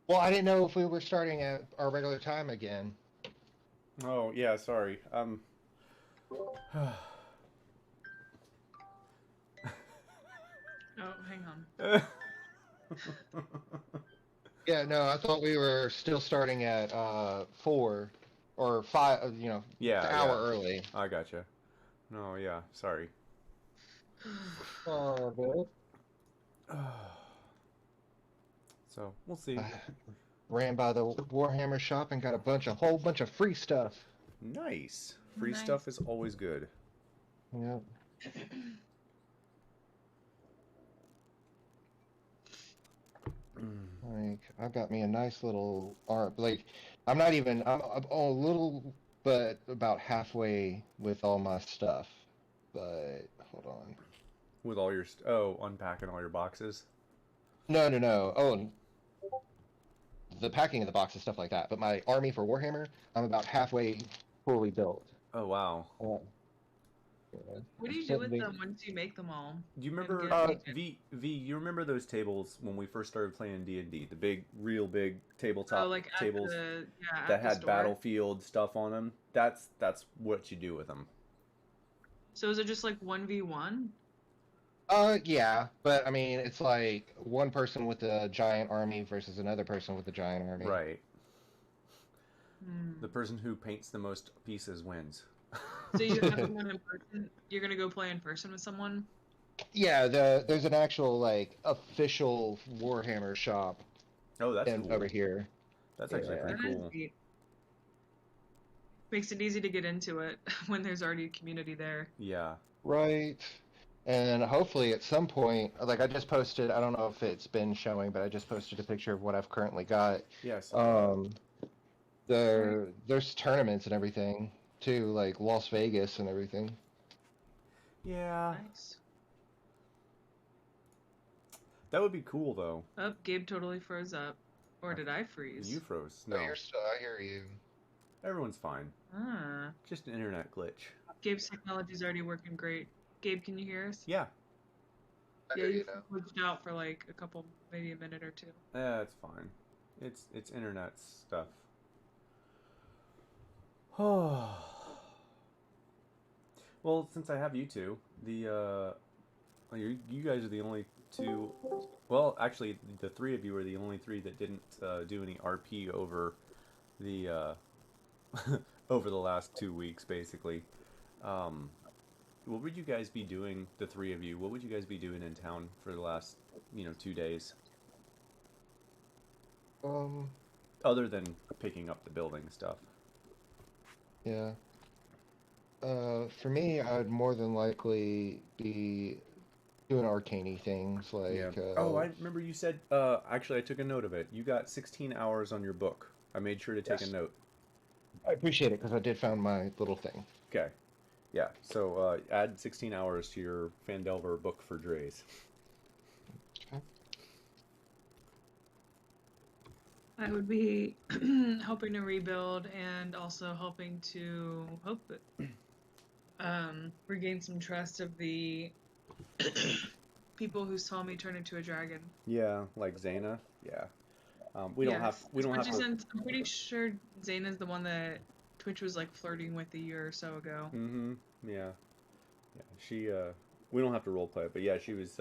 Well, I didn't know if we were starting at our regular time again. Oh, yeah, sorry. Oh, hang on. Yeah, no, I thought we were still starting at 4 or 5. The Yeah, hour yeah. early. I gotcha. No, yeah, sorry. Oh, good. So, we'll see. I ran by the Warhammer shop and got a whole bunch of free stuff. Nice. Free Nice. stuff is always good. Yeah, like I got me a nice little art. Like I'm a little, but about halfway with all my stuff. But hold on. With all your unpacking all your boxes. No, no, no. Oh, the packing of the box and stuff like that. But my army for Warhammer, I'm about halfway fully built. Oh wow. Uh, yeah, What do I'm you do with 70. them once you make them all Do you and remember get them painted? V? You remember those tables when we first started playing D&D? The big, real big Oh, tabletop like at tables the yeah that at the had store. battlefield stuff on them. That's what you do with them. So is it just like 1v1? Yeah, but I mean, it's like one person with a giant army versus another person with a giant army. Right. The Hmm. person who paints the most pieces wins. So you have someone in person. You're gonna go play in person with someone. Yeah, there's an actual like official Warhammer shop Oh, that's in over cool. here. That's actually Yeah. pretty That is cool. neat. Makes it easy to get into it when there's already a community there. Yeah. Right. And hopefully at some point, like I just posted, I don't know if it's been showing, but I just posted a picture of what I've currently got. Yeah, I saw that. Um, there's tournaments and everything too, like Las Vegas and everything. Yeah. Nice. That would be cool though. Oh, Gabe totally froze up. Or I, did I you freeze? froze. Oh, No. I hear you. Everyone's fine. Ah. Just an internet glitch. Gabe's technology's already working great. Gabe, can you hear us? Yeah. I Yeah, hear you you now. glitched out for like a couple, maybe a minute or two. Yeah, it's fine. It's internet stuff. Oh. Well, since I have you two, you guys are the only two. Well, actually, the three of you are the only three that didn't do any RP over the over the last 2 weeks, basically. Um, what would you guys be doing, the three of you? What would you guys be doing in town for the last 2 days, Um, other than picking up the building stuff? yeah. For me, I'd more than likely be doing arcany things Yeah. like Oh, I remember you said. Actually, I took a note of it. You got 16 hours on your book. I made sure to take a yes. note. I appreciate it because I did found my little thing. Okay. Yeah. So add 16 hours to your Fandelver book for Dre's. Okay. I would be helping to rebuild and also helping to hope that regain some trust of the people who saw me turn into a dragon. Yeah, like Zaina. Yeah. We don't have. Yes, We don't have especially to. since I'm pretty sure Zayn the one that Twitch was like flirting with a year or so ago. Mm-hmm. Yeah. Yeah. She. We don't have to role play it, but yeah, she was.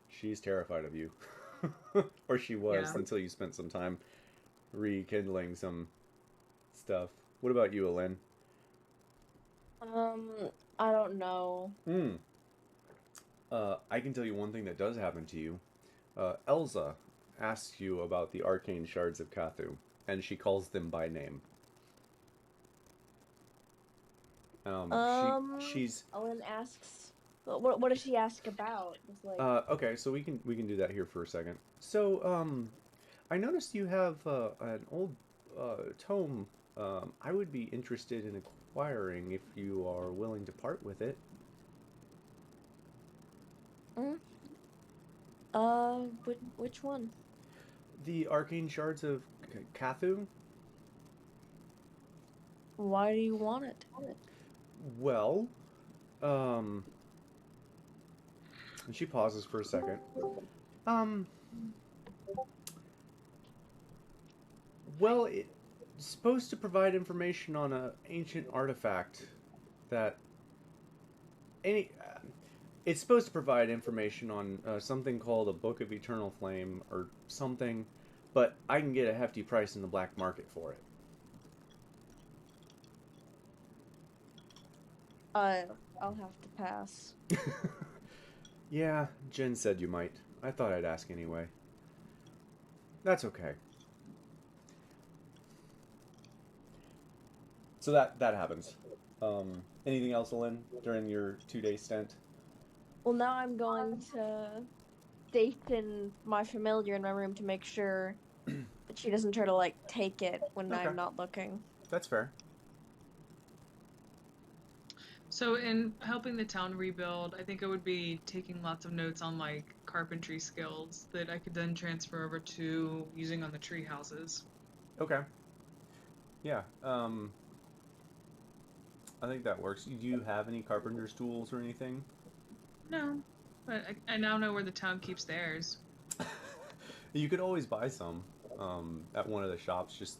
She's terrified of you, or she was Yeah. until you spent some time rekindling some stuff. What about you, Alen? I don't know. Hmm. I can tell you one thing that does happen to you. Elza asks you about the arcane shards of Kathu, and she calls them by name. She's Ellen asks, what does she ask about? Just like, okay. So we can do that here for a second. So I noticed you have an old tome. I would be interested in acquiring if you are willing to part with it. mm, which one? The arcane shards of Kathu. Why do you want it? Well, um, and she pauses for a second. Um, Well, it's supposed to provide information on an ancient artifact that any. It's supposed to provide information on something called a Book of Eternal Flame or something, but I can get a hefty price in the black market for I'll have to pass. it. Yeah, Jen said you might. I thought I'd ask anyway. That's okay. So that happens. Anything else, Lynn, during your 2-day stint? Well, now I'm going to station my familiar in my room to make sure that she doesn't try to, like, take it when Okay. I'm not looking. That's fair. So in helping the town rebuild, I think I would be taking lots of notes on like carpentry skills that I could then transfer over to using on the tree houses. Okay. Yeah. I think that works. Do you have any carpenter's tools or anything? No, but I now know where the town keeps theirs. You could always buy some at one of the shops. Just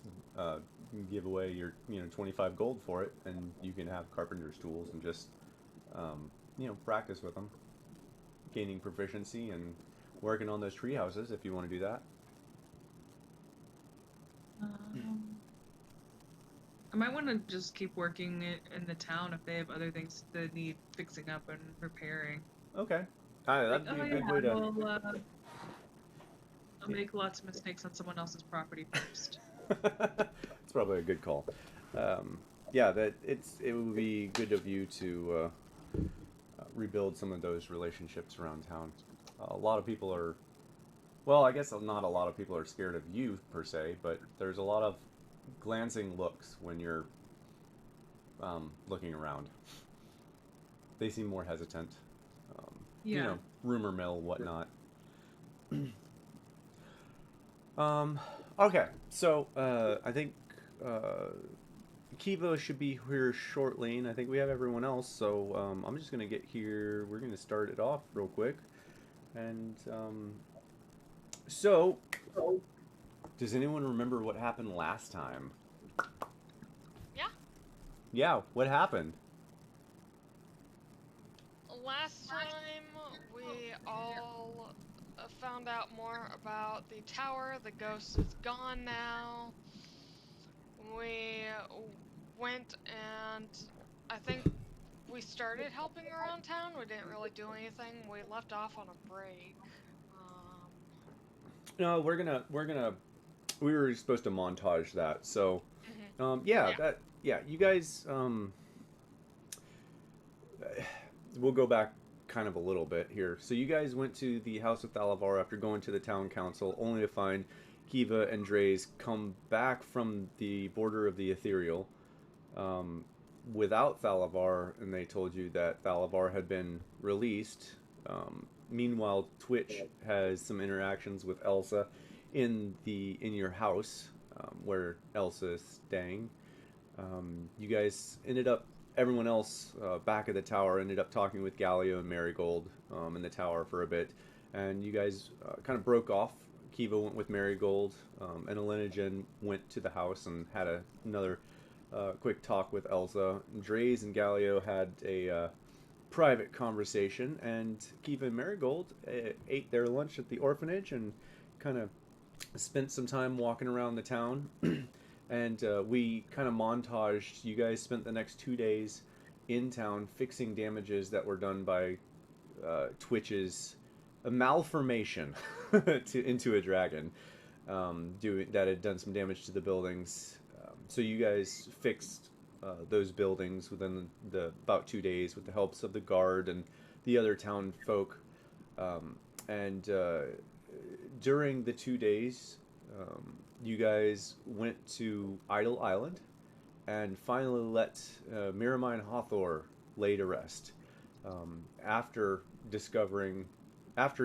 give away your 25 gold for it, and you can have carpenter's tools and just practice with them, gaining proficiency and working on those tree houses if you want to do that. I might want to just keep working it in the town if they have other things that need fixing up and repairing. Okay. That'd be a good way to. Well, I'll make lots of mistakes on someone else's property first. It's probably a good call. Yeah, it would be good of you to rebuild some of those relationships around town. A lot of people are, well, I guess not a lot of people are scared of you per se, but there's a lot of glancing looks when you're looking around. They seem more hesitant. Yeah. Rumor mill, whatnot. Okay, so I think Kiva should be here shortly, and I think we have everyone else, so I'm just going to get here. We're going to start it off real quick. And so, does anyone remember what happened last time? Yeah. Yeah, what happened? Last time we all found out more about the tower. The ghost is gone now. We went and I think we started helping around town. We didn't really do anything. We left off on a break. No, we were supposed to montage that. So, Yeah. you guys, we'll go back kind of a little bit here. So you guys went to the House of Thalavar after going to the town council, only to find Kiva and Dre's come back from the border of the Ethereal without Thalavar, and they told you that Thalavar had been released. Meanwhile, Twitch has some interactions with Elsa in your house where Elsa is staying. You guys ended up, everyone else back at the tower ended up talking with Galio and Marigold in the tower for a bit, and you guys kind of broke off. Kiva went with Marigold, and Elenogen went to the house and had another quick talk with Elsa. Dre's and Galio had a private conversation, and Kiva and Marigold ate their lunch at the orphanage and kind of spent some time walking around the town. And we kind of montaged. You guys spent the next 2 days in town fixing damages that were done by Twitch's malformation into a dragon, that had done some damage to the buildings. So you guys fixed those buildings within about 2 days with the helps of the guard and the other town folk. And during the 2 days, you guys went to Idle Island and finally let Miramine Hathor lay to rest. After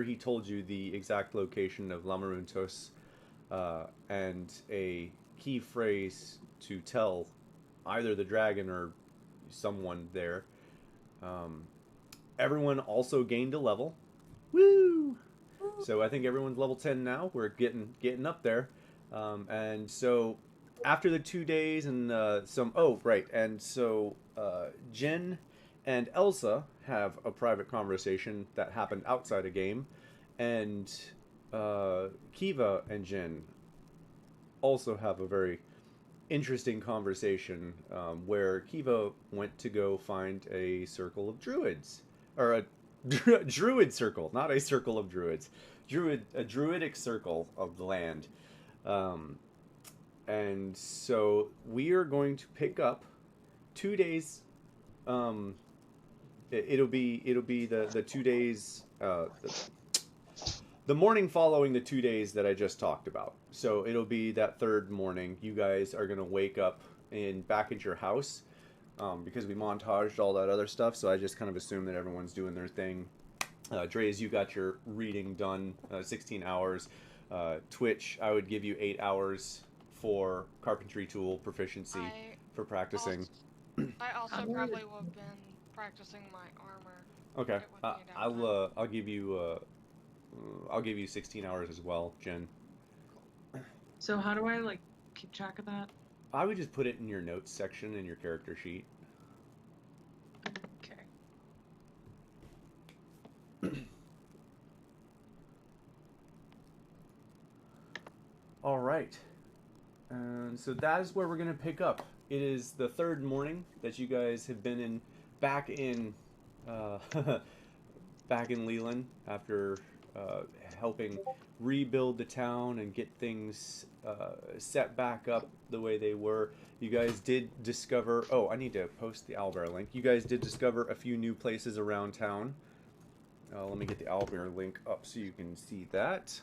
he told you the exact location of Lamaruntos and a key phrase to tell either the dragon or someone there, everyone also gained a level. Woo! So I think everyone's level 10 now. We're getting up there. And so after the 2 days and oh right, and so Jen and Elsa have a private conversation that happened outside a game, and Kiva and Jen also have a very interesting conversation where Kiva went to go find a circle of druids, or a druid circle, not a circle of druids, a druidic circle of the land. And so we are going to pick up 2 days. It'll be the 2 days. The morning following the 2 days that I just talked about. So it'll be that third morning. You guys are gonna wake up back at your house, because we montaged all that other stuff. So I just kind of assume that everyone's doing their thing. Dre's, you got your reading done, 16 hours. Twitch, I would give you 8 hours for carpentry tool proficiency for practicing. I also probably would have been practicing my armor. Okay, It would be downtime. I'll give you 16 hours as well, Jen. So how do I like keep track of that? I would just put it in your notes section in your character sheet. Okay. All right, and so that is where we're gonna pick up. It is the third morning that you guys have been back in Leland after helping rebuild the town and get things set back up the way they were. You guys did discover... Oh, I need to post the Owlbear link. You guys did discover a few new places around town. Let me get the Owlbear link up so you can see that.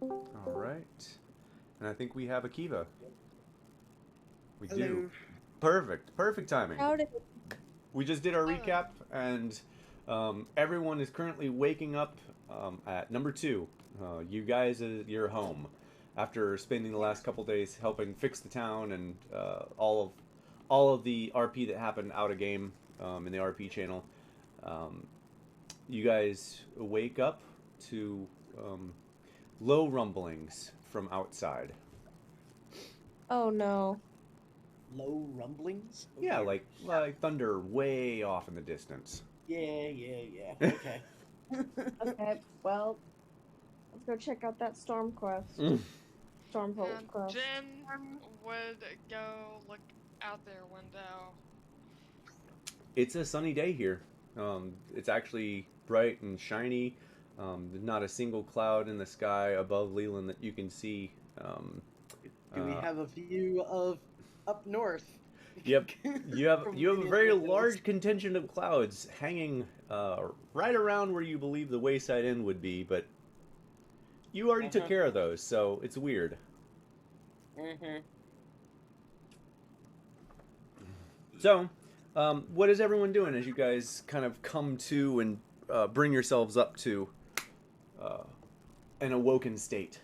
All right. And I think we have Akiva. We do. Perfect timing. How did We just did our recap, and everyone is currently waking up at number 2. You guys, you're home after spending the last couple days helping fix the town and all of the RP that happened out of game in the RP channel. You guys wake up to low rumblings from outside. Oh no. Low rumblings? Oh, Yeah, dear. like thunder way off in the distance. Yeah. Okay. Okay, well, let's go check out that storm quest. Mm. Stormhold And quest. Jen would go look out their window. It's a sunny day here. It's actually bright and shiny. There's not a single cloud in the sky above Leland that you can see. Do we have a view of up north? Yep, you have From a previous very windows? large contingent of clouds hanging right around where you believe the Wayside Inn would be, but you already took care of those, so it's weird. Mm-hmm. So, what is everyone doing as you guys kind of come to and bring yourselves up to an awoken state?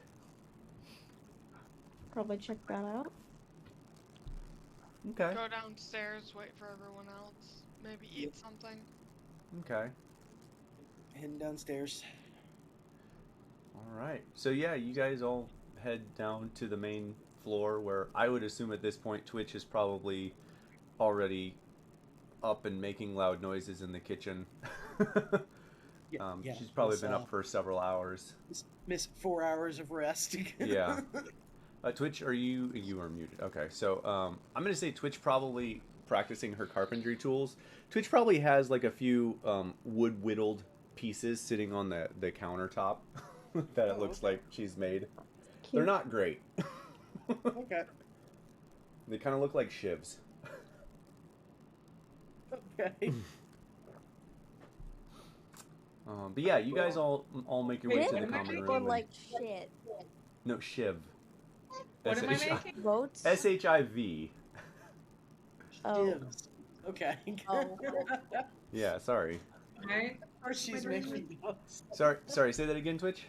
Probably check that out. Okay. Go downstairs, wait for everyone else. Maybe eat something. Okay. Heading downstairs. All right. So yeah, you guys all head down to the main floor where I would assume at this point Twitch is probably already up and making loud noises in the kitchen. Yeah, She's probably miss, been up for several hours. Miss 4 hours of rest. Yeah. Twitch, you are muted. Okay, so I'm gonna say Twitch probably practicing her carpentry tools. Twitch probably has like a few wood whittled pieces sitting on the countertop that it looks like she's made. They're not great. Okay. They kind of look like shivs. Okay. But yeah, you guys all make your way to the Really? common Or room. like shit. No, shiv. What am I making? Boats? SHIV. Oh. Gives. Okay. Oh. Yeah, sorry. Right? Of course she's making notes. Sorry, say that again, Twitch?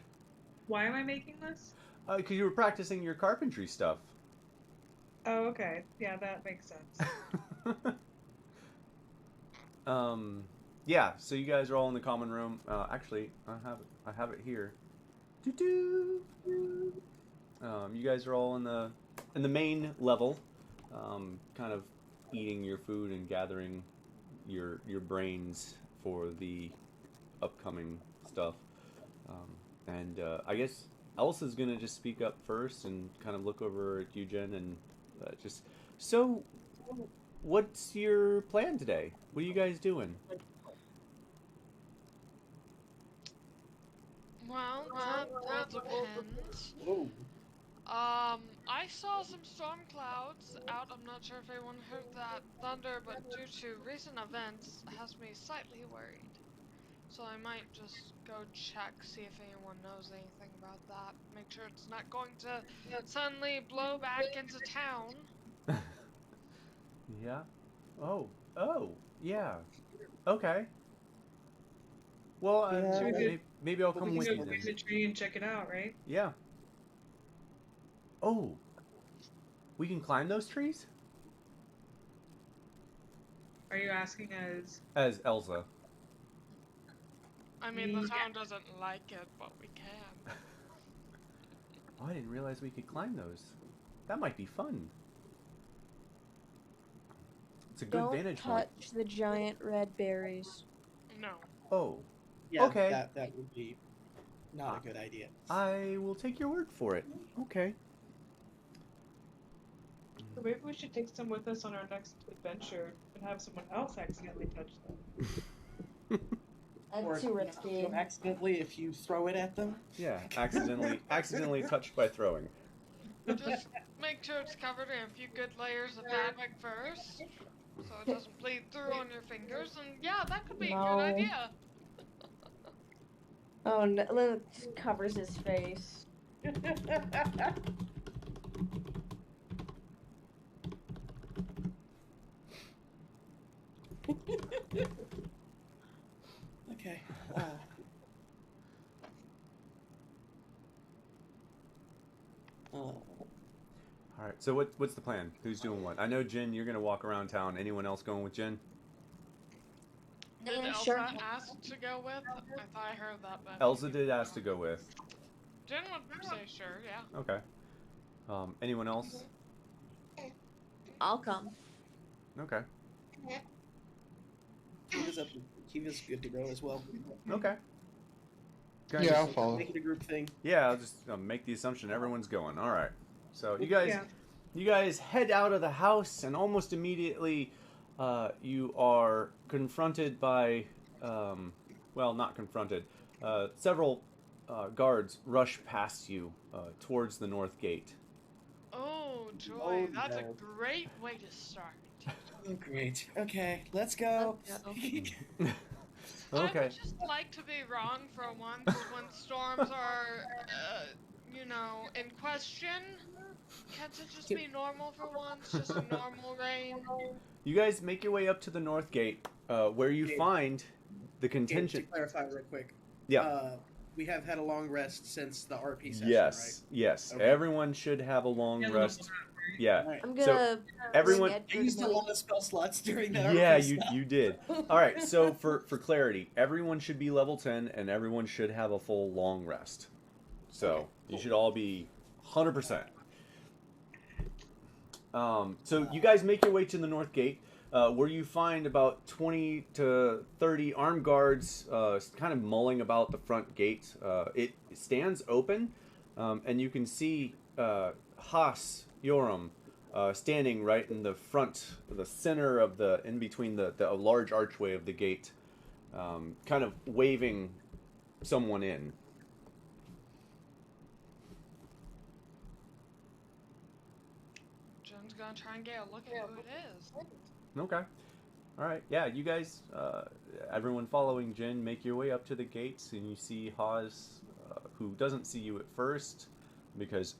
Why am I making this? Because you were practicing your carpentry stuff. Oh, okay. Yeah, that makes sense. Yeah. So you guys are all in the common room. Actually, I have it here. Doo-doo. You guys are all in the main level, kind of eating your food and gathering your brains for the upcoming stuff. And I guess Elsa's gonna just speak up first and kind of look over at you, Jen, and just so. What's your plan today? What are you guys doing? Well, that depends. Whoa. I saw some storm clouds out. I'm not sure if anyone heard that thunder, but due to recent events, has me slightly worried. So I might just go check, see if anyone knows anything about that. Make sure it's not going to suddenly blow back into town. Yeah. Oh. Yeah. Okay. Well, Yeah. Should we go- maybe I'll We come can with go you then. climb the tree and check it out, right? Yeah. Oh. We can climb those trees? Are you asking as? As Elsa. I mean, the Yeah. town doesn't like it, but we can. Oh, I didn't realize we could climb those. That might be fun. It's a good Don't vantage point. touch the giant red berries. No. Oh. Yeah, Okay. that would be not a good idea. I will take your word for it. Okay. Or maybe we should take some with us on our next adventure and have someone else accidentally touch them. Or, That's too risky. so accidentally, if you throw it at them. Yeah, accidentally touched by throwing. Just make sure it's covered in a few good layers of fabric first, so it doesn't bleed through on your fingers. And yeah, that could be a No. good idea. Oh, no, it covers his face. Okay. All right. So what's the plan? Who's doing what? I know Jen, you're gonna walk around town. Anyone else going with Jen? Did Elsa Sure. ask to go with? I thought I heard that. But Elsa did ask to go with. Jen would say sure, yeah. Okay. Anyone else? I'll come. Okay. Kiva's good to go as well. Okay. Yeah, I'll follow. Make it a group thing. Yeah, I'll just make the assumption everyone's going. All right. So you guys, Yeah. you guys head out of the house, and almost immediately, you are confronted by, well, not confronted. Several guards rush past you towards the north gate. Oh, joy. Oh, That's no. a great way to start. Oh, great. Okay, let's go. I Okay. would just like to be wrong for once when storms are, in question. Can't it just be normal for once? Just a normal rain? You guys make your way up to the north gate, where you Okay. find the Okay, contingent. to clarify real quick. Yeah. We have had a long rest since the RP session, Yes. Yes. Okay. Everyone should have a long Yeah, rest. right? Yeah. All right. I'm So, gonna. everyone- bring I Edgar used to a me. lot of spell slots during that. Yeah, RP you stuff. you did. All right. So for clarity, everyone should be level 10, and everyone should have a full long rest. So you should all be 100%. So you guys make your way to the north gate, where you find about 20 to 30 armed guards, kind of mulling about the front gate. It stands open, and you can see Haas Yoram standing right in the front, the center of in between the large archway of the gate, kind of waving someone in. Jen's gonna try and get a look at who it is. Okay. All right. Yeah, you guys, everyone following Jen, make your way up to the gates, and you see Haas, who doesn't see you at first because,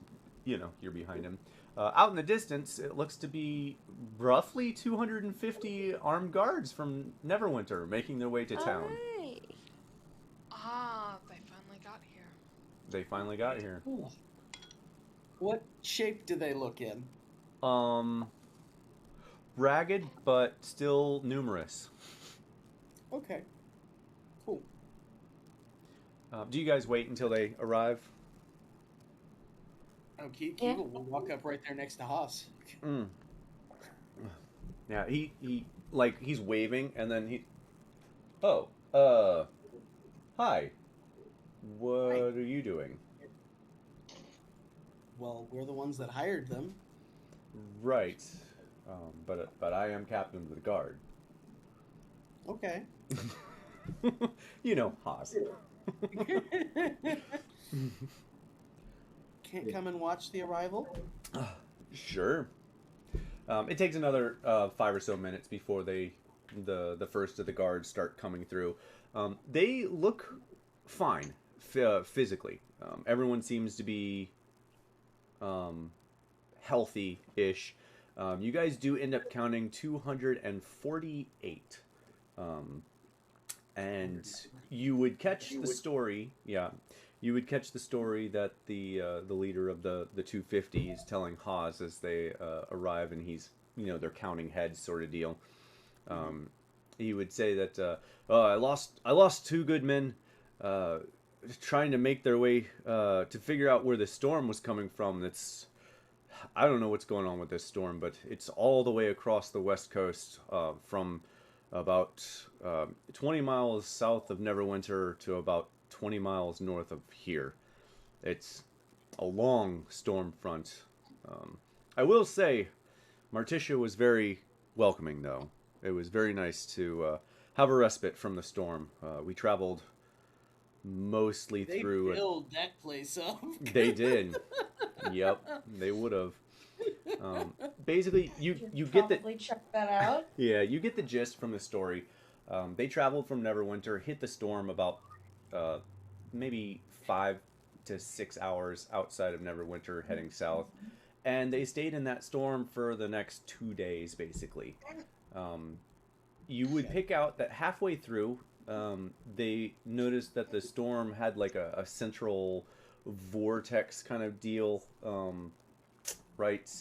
you're behind him. Out in the distance, it looks to be roughly 250 armed guards from Neverwinter making their way to town. Alright. Ah, they finally got here. They finally got here. Cool. What shape do they look in? Ragged, but still numerous. Okay. Cool. Do you guys wait until they arrive? Oh, Kegel Yeah. will walk up right there next to Haas. Mm. Yeah, he like he's waving and then he. Oh, hi. What Hi. are you doing? Well, we're the ones that hired them. Right. But I am captain of the guard. Okay. You know, Haas. Can't come and watch the arrival? Sure. It takes another 5 or so minutes before the first of the guards start coming through. They look fine physically. Everyone seems to be healthy-ish. You guys do end up counting 248. And you would catch the story, yeah. You would catch the story that the leader of the 250 is telling Haas as they arrive, and he's, they're counting heads sort of deal. He would say that I lost 2 good men trying to make their way to figure out where the storm was coming from. I don't know what's going on with this storm, but it's all the way across the west coast from about 20 miles south of Neverwinter to about 20 miles north of here. It's a long storm front. I will say, Marticia was very welcoming, though. It was very nice to have a respite from the storm. We traveled mostly They through. filled that place up. They did. Yep, they would have. Basically, you get the Probably check that out. yeah, you get the gist from the story. They traveled from Neverwinter, hit the storm about maybe 5 to 6 hours outside of Neverwinter, heading south, and they stayed in that storm for the next 2 days, basically. You would pick out that halfway through, they noticed that the storm had like a central vortex kind of deal, right?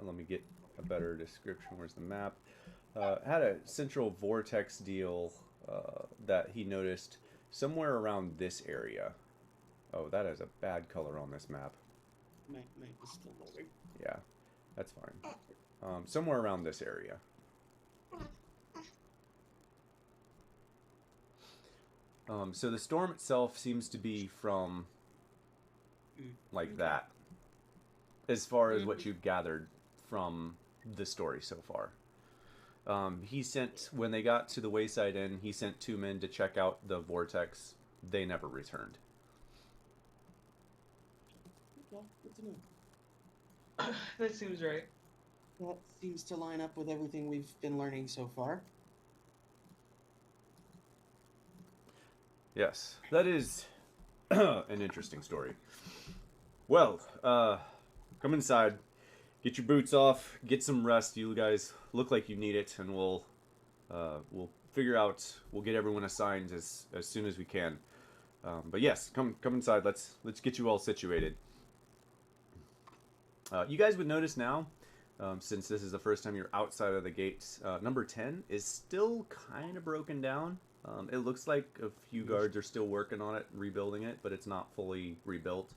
Let me get a better description. Where's the map? Had a central vortex deal that he noticed somewhere around this area. Oh, that is a bad color on this map. Might be still loading. Yeah, that's fine. Somewhere around this area. So the storm itself seems to be from like that, as far as what you've gathered from the story so far. He sent, when they got to the Wayside Inn, he sent 2 men to check out the vortex. They never returned. Okay, good to know. That seems right. That seems to line up with everything we've been learning so far. Yes, that is an interesting story. Well, come inside, get your boots off, get some rest. You guys look like you need it, and we'll figure out. We'll get everyone assigned as soon as we can. But yes, come inside. Let's get you all situated. You guys would notice now, since this is the first time you're outside of the gates, number 10 is still kind of broken down. It looks like a few guards are still working on it, rebuilding it, but it's not fully rebuilt.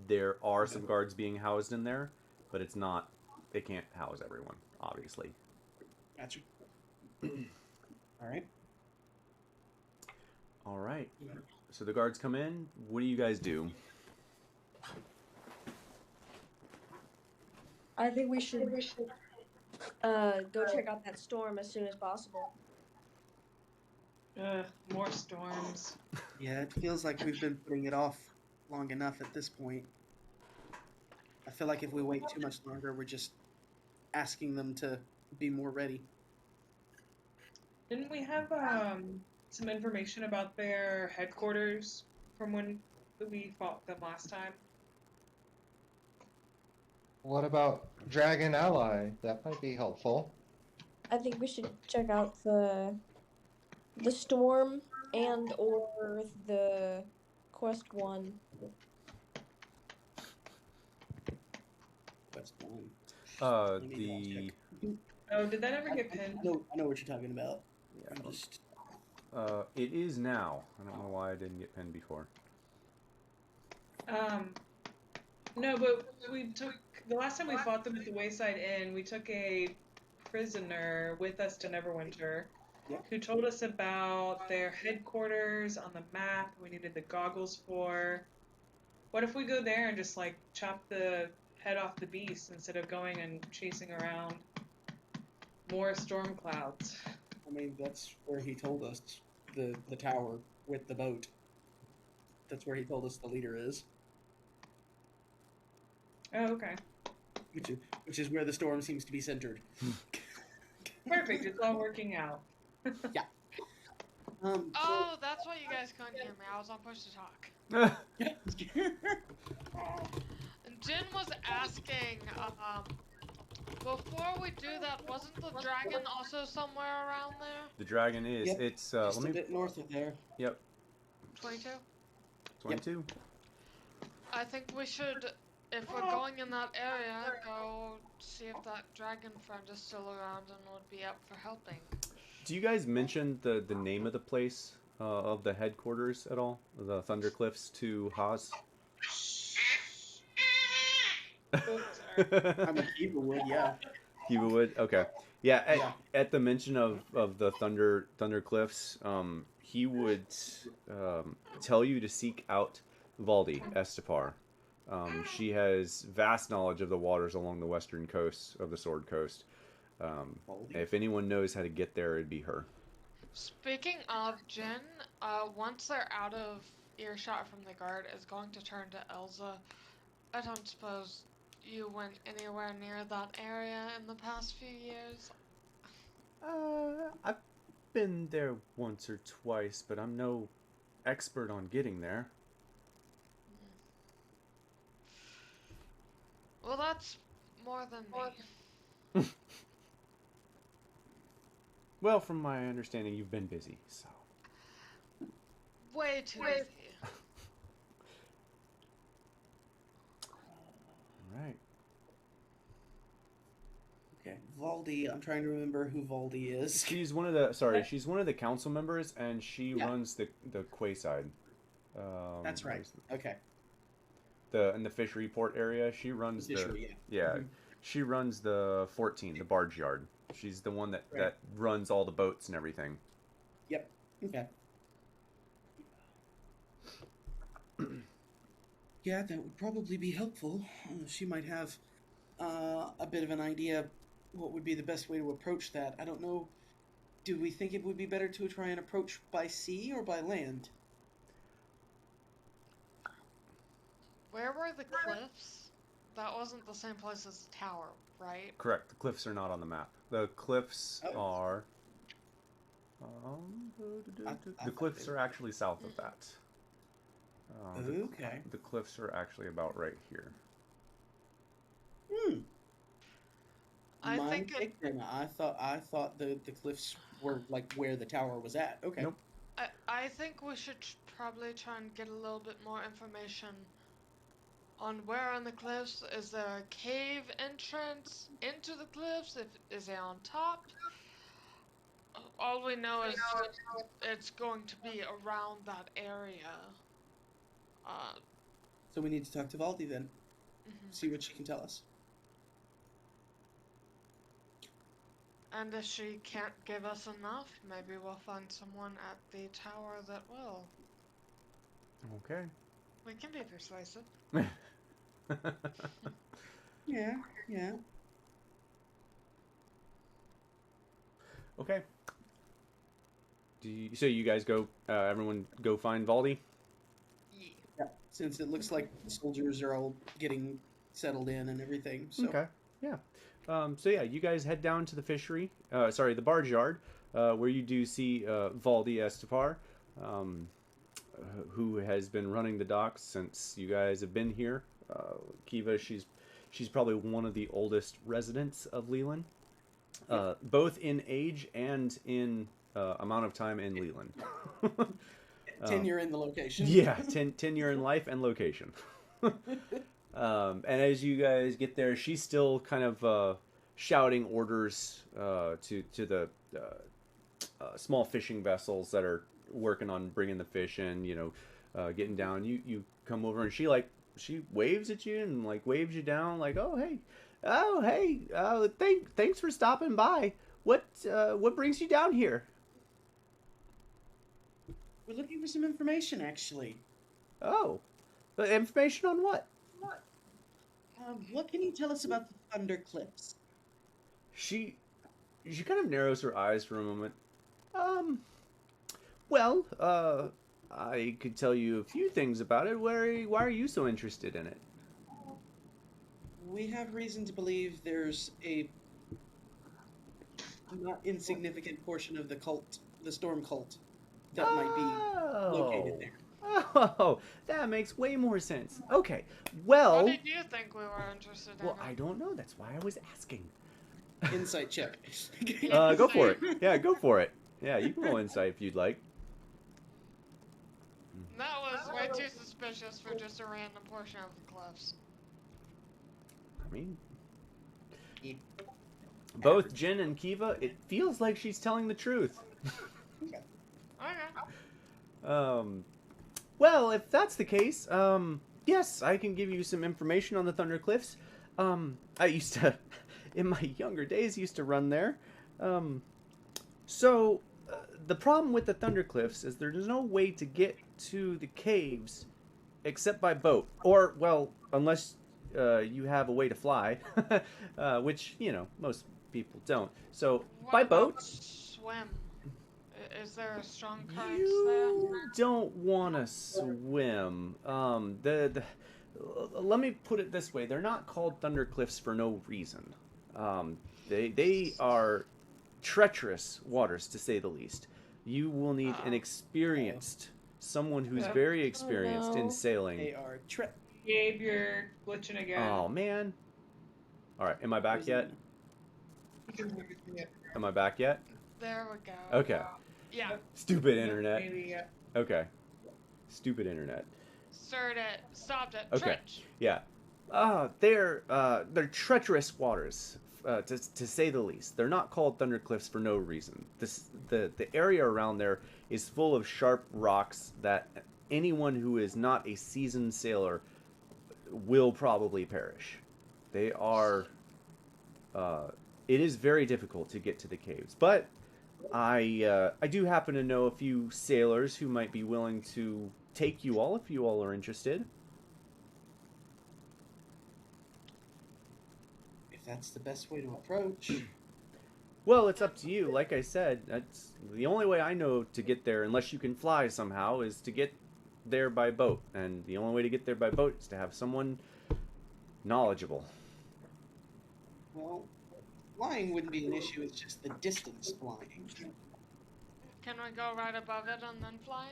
There are some guards being housed in there, but it's not. They can't house everyone, obviously. Gotcha. All right. All right. So the guards come in. What do you guys do? I think we should go check out that storm as soon as possible. More storms. Yeah, it feels like we've been putting it off long enough at this point. I feel like if we wait too much longer, we're just asking them to be more ready. Didn't we have some information about their headquarters from when we fought them last time? What about Dragon Ally? That might be helpful. I think we should check out the storm and or the quest 1. Quest 1. Uh, Let me the check. Oh, did that ever get pinned? I know what you're talking about. Yeah. I'm just. It is now. I don't know why I didn't get pinned before. No, but we took the last time we fought them at the Wayside Inn. We took a prisoner with us to Neverwinter, Yep. who told us about their headquarters on the map. We needed the goggles for. What if we go there and just like chop the head off the beast instead of going and chasing around more storm clouds? I mean, that's where he told us the tower with the boat. That's where he told us the leader is, Oh, okay. which is where the storm seems to be centered. Perfect. It's all working out. Oh, that's why you guys couldn't hear me. I was on push to talk. And Jin was asking, before we do that, wasn't the dragon also somewhere around there? The dragon is. Yep. It's just let a me. bit north of there. Yep. 22? 22. I think we should, if we're going in that area, go see if that dragon friend is still around and would be up for helping. Do you guys mention the name of the place of the headquarters at all? The Thundercliffs to Haas? Oops, sorry. I mean, Kiva would, yeah. Kiva would? Okay. Yeah, Yeah. at the mention of the Thundercliffs, he would tell you to seek out Valdi Estepar. She has vast knowledge of the waters along the western coast of the Sword Coast. If anyone knows how to get there, it'd be her. Speaking of Jin, once they're out of earshot from the guard, is going to turn to Elza. I don't suppose you went anywhere near that area in the past few years? I've been there once or twice, but I'm no expert on getting there. Well, that's more than me. Well, from my understanding, you've been busy, so. Way too busy. Right. Okay, Valdi. I'm trying to remember who Valdi is. She's one of the council members, and she runs the Quayside. That's right. Okay. In the fishery port area, she runs Fishery, yeah. Mhm. She runs the 14, the barge yard. She's the one that Right. runs all the boats and everything. Yep. Okay. Yeah, that would probably be helpful. She might have a bit of an idea what would be the best way to approach that. I don't know. Do we think it would be better to try and approach by sea or by land? Where were the cliffs? That wasn't the same place as the tower, right? Correct. The cliffs are not on the map. The cliffs Oh. are. I The thought cliffs they are were- actually south of that. Okay. The cliffs are actually about right here. I My think mistake then. I thought the cliffs were like where the tower was at. Okay. Nope. I think we should probably try and get a little bit more information on where on the cliffs. Is there a cave entrance into the cliffs? Is it on top? All we know is it's going to be around that area. So we need to talk to Valdi then. Mhm. See what she can tell us. And if she can't give us enough, maybe we'll find someone at the tower that will. Okay. We can be persuasive. Yeah. Yeah. Okay. So you guys go, everyone go find Valdi? Yeah. Yeah. Since it looks like the soldiers are all getting settled in and everything. So. Okay. Yeah. So yeah, you guys head down to the fishery, the barge yard, where you do see Valdi Estepar, who has been running the docks since you guys have been here. Kiva, she's probably one of the oldest residents of Leland, both in age and in amount of time in Leland. Tenure in the location. Yeah, tenure in life and location. And as you guys get there, she's still kind of shouting orders to the small fishing vessels that are working on bringing the fish in. Getting down. You come over and she waves at you and like waves you down like, oh hey, thanks for stopping by. What brings you down here? We're looking for some information, actually. Oh, information on what? What can you tell us about the Thunder Cliffs? She kind of narrows her eyes for a moment. Well, I could tell you a few things about it. Why are you so interested in it? We have reason to believe there's a not insignificant portion of the Storm Cult, that might be located there. Oh, that makes way more sense. Okay, well... What did you think we were interested in? Well, I don't know. That's why I was asking. Insight check. Go for it. Yeah, go for it. Yeah, you can roll insight if you'd like. That was way too suspicious for just a random portion of the cliffs. I mean... Both Jen and Kiva, it feels like she's telling the truth. Okay. Well, if that's the case, yes, I can give you some information on the Thunder Cliffs. I used to, in my younger days, used to run there. So, the problem with the Thunder Cliffs is there's no way to get to the caves except by boat. Or, well, unless you have a way to fly, which, most people don't. So, What by about boat... swim? Is there a strong current You don't want to swim. Let me put it this way: they're not called Thunder Cliffs for no reason. They are treacherous waters, to say the least. You will need an experienced, someone who's very experienced in sailing. They are Gabe, you're glitching again. Oh man! All right, am I back yet? Am I back yet? There we go. Okay. Yeah. Stupid internet. Maybe, yeah. Okay. Stupid internet. Stopped it. Okay. Trench. Yeah. They're treacherous waters, to say the least. They're not called Thunder Cliffs for no reason. The area around there is full of sharp rocks that anyone who is not a seasoned sailor will probably perish. They are... it is very difficult to get to the caves, but I do happen to know a few sailors who might be willing to take you all if you all are interested. If that's the best way to approach. Well, it's up to you. Like I said, that's the only way I know to get there, unless you can fly somehow, is to get there by boat. And the only way to get there by boat is to have someone knowledgeable. Well, flying wouldn't be an issue, it's just the distance flying. Can we go right above it and then fly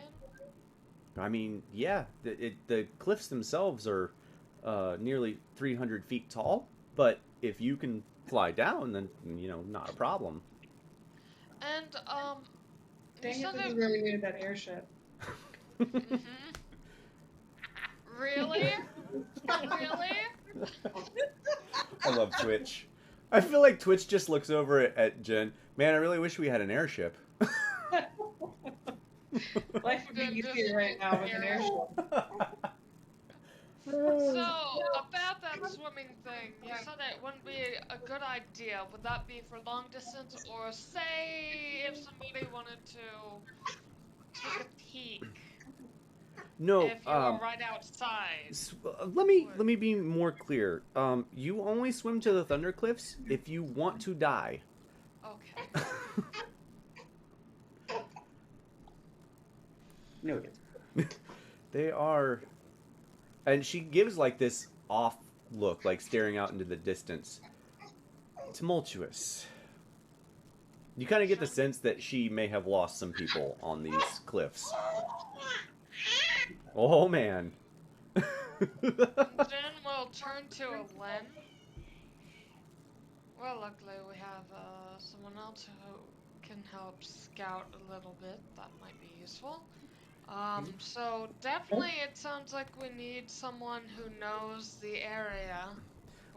in? I mean, yeah, the cliffs themselves are nearly 300 feet tall, but if you can fly down, then, not a problem. And, Dang you it, said this is that... where we needed that airship. Mhm. Really? Really? I love Twitch. I feel like Twitch just looks over at Jen. Man, I really wish we had an airship. Life would be easier right now with an airship. So, about that swimming thing, you said it wouldn't be a good idea. Would that be for long distance, or say if somebody wanted to take a peek? No, If you were right outside. let me be more clear. You only swim to the Thunder Cliffs if you want to die. Okay. Noted. They are, and she gives like this off look, like staring out into the distance. Tumultuous. You kind of get the sense that she may have lost some people on these cliffs. Oh man. Jen will turn to Len. Well, luckily we have someone else who can help scout a little bit. That might be useful. So definitely it sounds like we need someone who knows the area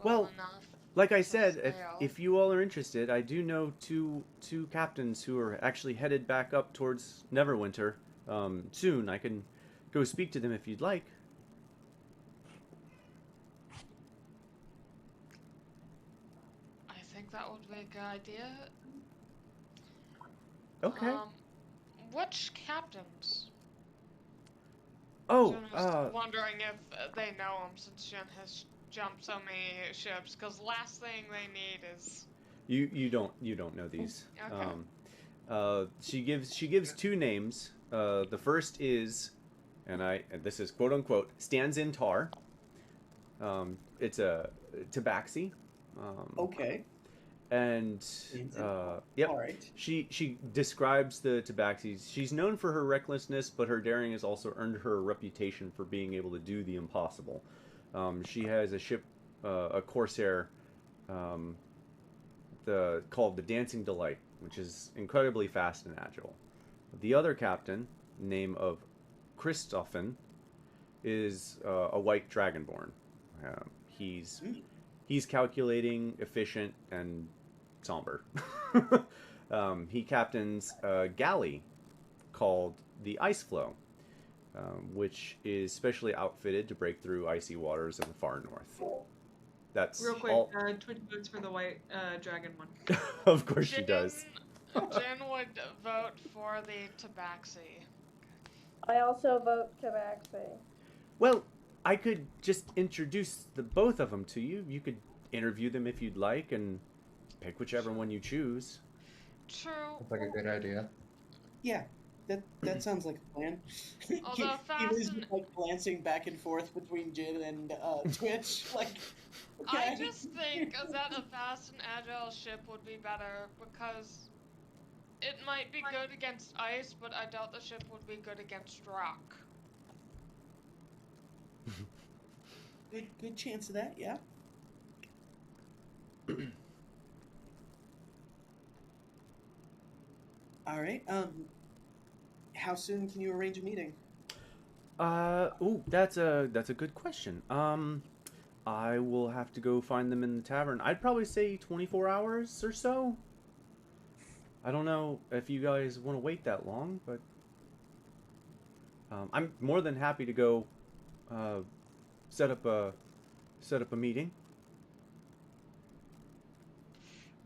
well Well, enough. Like I said, Sail. if you all are interested, I do know two captains who are actually headed back up towards Neverwinter soon. I can go speak to them if you'd like. I think that would be a good idea. Okay. Which captains? Oh, Jen was wondering if they know him since Jen has jumped so many ships. Because last thing they need is you don't know these. Okay. She gives two names. The first is, and this is quote unquote stands in tar. It's a tabaxi. Okay. And Stands in tar. yep, All right. she describes the tabaxis. She's known for her recklessness, but her daring has also earned her a reputation for being able to do the impossible. She has a ship, a corsair, called the Dancing Delight, which is incredibly fast and agile. The other captain, name of Christoffen, is a white dragonborn. He's calculating, efficient, and somber. He captains a galley called the Ice Flow, which is specially outfitted to break through icy waters in the far north. That's Real quick, all. Twitch votes for the white dragon one. Of course she does. Jen would vote for the tabaxi. I also vote Tabaxi. Well, I could just introduce the both of them to you. You could interview them if you'd like, and pick whichever one you choose. True. That's like a good idea. Yeah, that sounds like a plan. Although he was fast and- like glancing back and forth between Jin and Twitch, like. Okay. I just think that a fast and agile ship would be better because it might be good against ice, but I doubt the ship would be good against rock. Good chance of that, yeah. All right. How soon can you arrange a meeting? That's a good question. I will have to go find them in the tavern. I'd probably say 24 hours or so. I don't know if you guys want to wait that long, but I'm more than happy to go set up a meeting.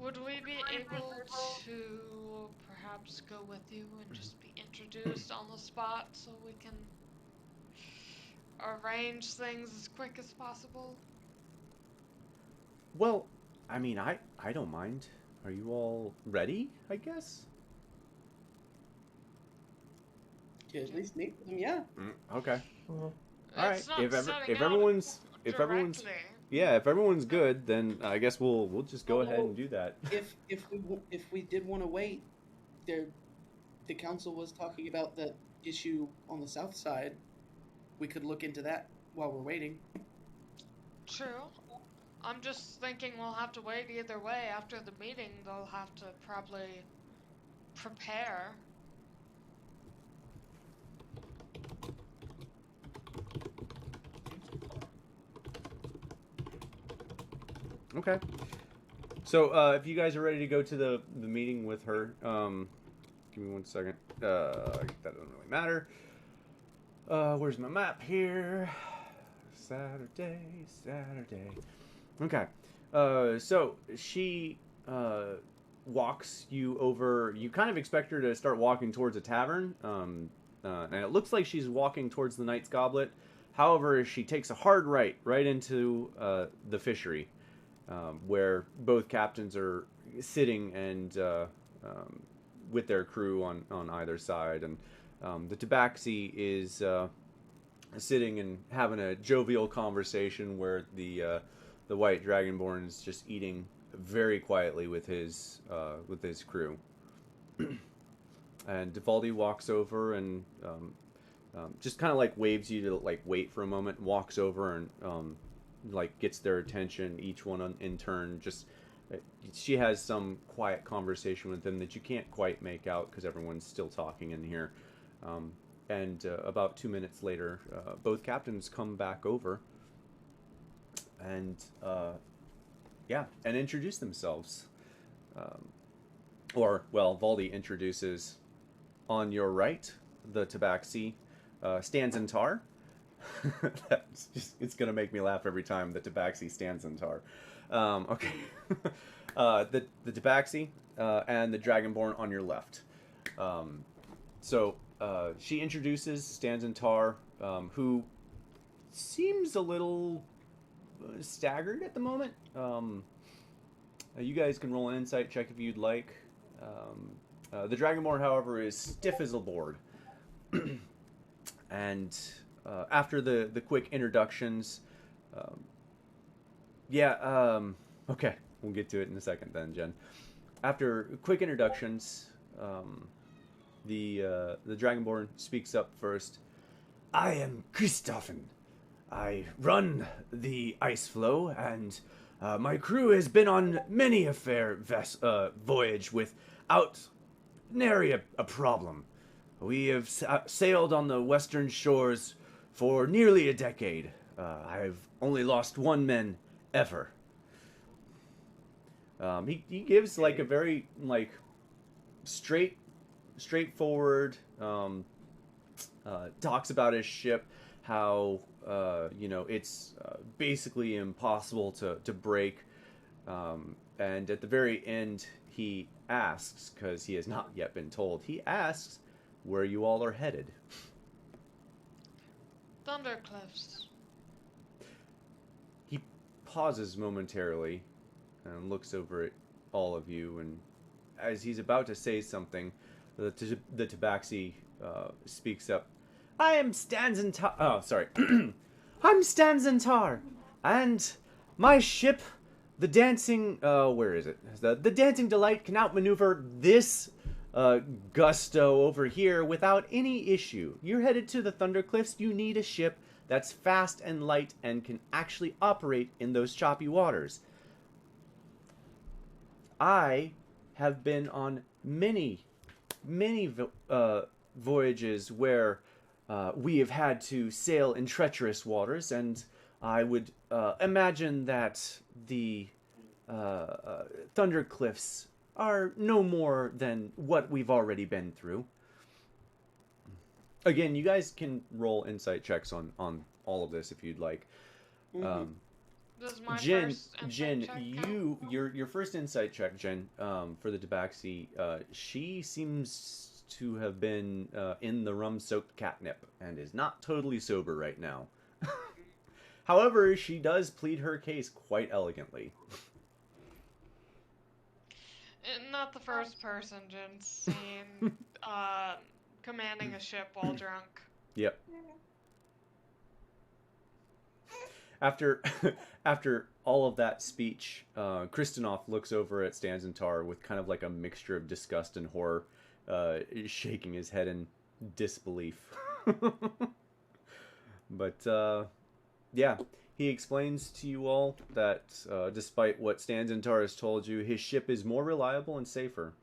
Would we be able to perhaps go with you and just be introduced on the spot so we can arrange things as quick as possible? Well, I mean, I don't mind. Are you all ready, I guess? To at least meet with them, yeah. Okay. All It's right. not If setting out everyone's directly. yeah, if everyone's good, then I guess we'll just go ahead and do that. If we did want to wait, the council was talking about the issue on the south side. We could look into that while we're waiting. True. I'm just thinking we'll have to wait either way. After the meeting, they'll have to probably prepare. Okay. So if you guys are ready to go to the meeting with her, give me 1 second. That doesn't really matter. Where's my map here? Saturday. Okay. So she walks you over. You kind of expect her to start walking towards a tavern, and it looks like she's walking towards the Knight's Goblet. However, she takes a hard right into the fishery, where both captains are sitting and with their crew on either side, and the tabaxi is sitting and having a jovial conversation where the white dragonborn is just eating very quietly with his crew. And Devaldi walks over and just kind of like waves you to like wait for a moment, and walks over and like gets their attention, each one in turn. Just she has some quiet conversation with them that you can't quite make out because everyone's still talking in here. And about 2 minutes later, both captains come back over, and yeah, and introduce themselves. Um, or, well, Valdi introduces on your right, the Tabaxi, stands in tar. That's just, it's going to make me laugh every time the Tabaxi stands in tar. Okay. The Tabaxi and the Dragonborn on your left. So she introduces, stands in tar, who seems a little staggered at the moment. You guys can roll an insight check if you'd like. The Dragonborn, however, is stiff as a board. And after the quick introductions, okay, we'll get to it in a second then, Jen. After quick introductions, the Dragonborn speaks up first. I am Christophen. I run the ice flow, and my crew has been on many a fair voyage without nary a problem. We have sailed on the western shores for nearly a decade. I've only lost one man ever. He gives like a very like straightforward. Talks about his ship, how it's basically impossible to break, and at the very end he asks, because he has not yet been told, he asks where you all are headed. Thundercliffs. He pauses momentarily and looks over at all of you, and as he's about to say something, the Tabaxi speaks up. I am Stanzentar. Oh, sorry. I'm Stanzentar, and my ship, the Dancing. Where is it? The Dancing Delight can outmaneuver this Gusto over here without any issue. You're headed to the Thundercliffs. You need a ship that's fast and light and can actually operate in those choppy waters. I have been on many voyages where we have had to sail in treacherous waters, and I would imagine that the Thundercliffs are no more than what we've already been through. Again, you guys can roll insight checks on all of this if you'd like. This is my Jen, first insight check count? your first insight check, Jen, for the Tabaxi, she seems to have been in the rum-soaked catnip and is not totally sober right now. However, she does plead her case quite elegantly. Not the first person Jen's seen commanding a ship while drunk. Yep. After all of that speech, Kristenov looks over at Stanzentar with kind of like a mixture of disgust and horror, shaking his head in disbelief. But yeah, he explains to you all that despite what Stanzentar has told you, his ship is more reliable and safer,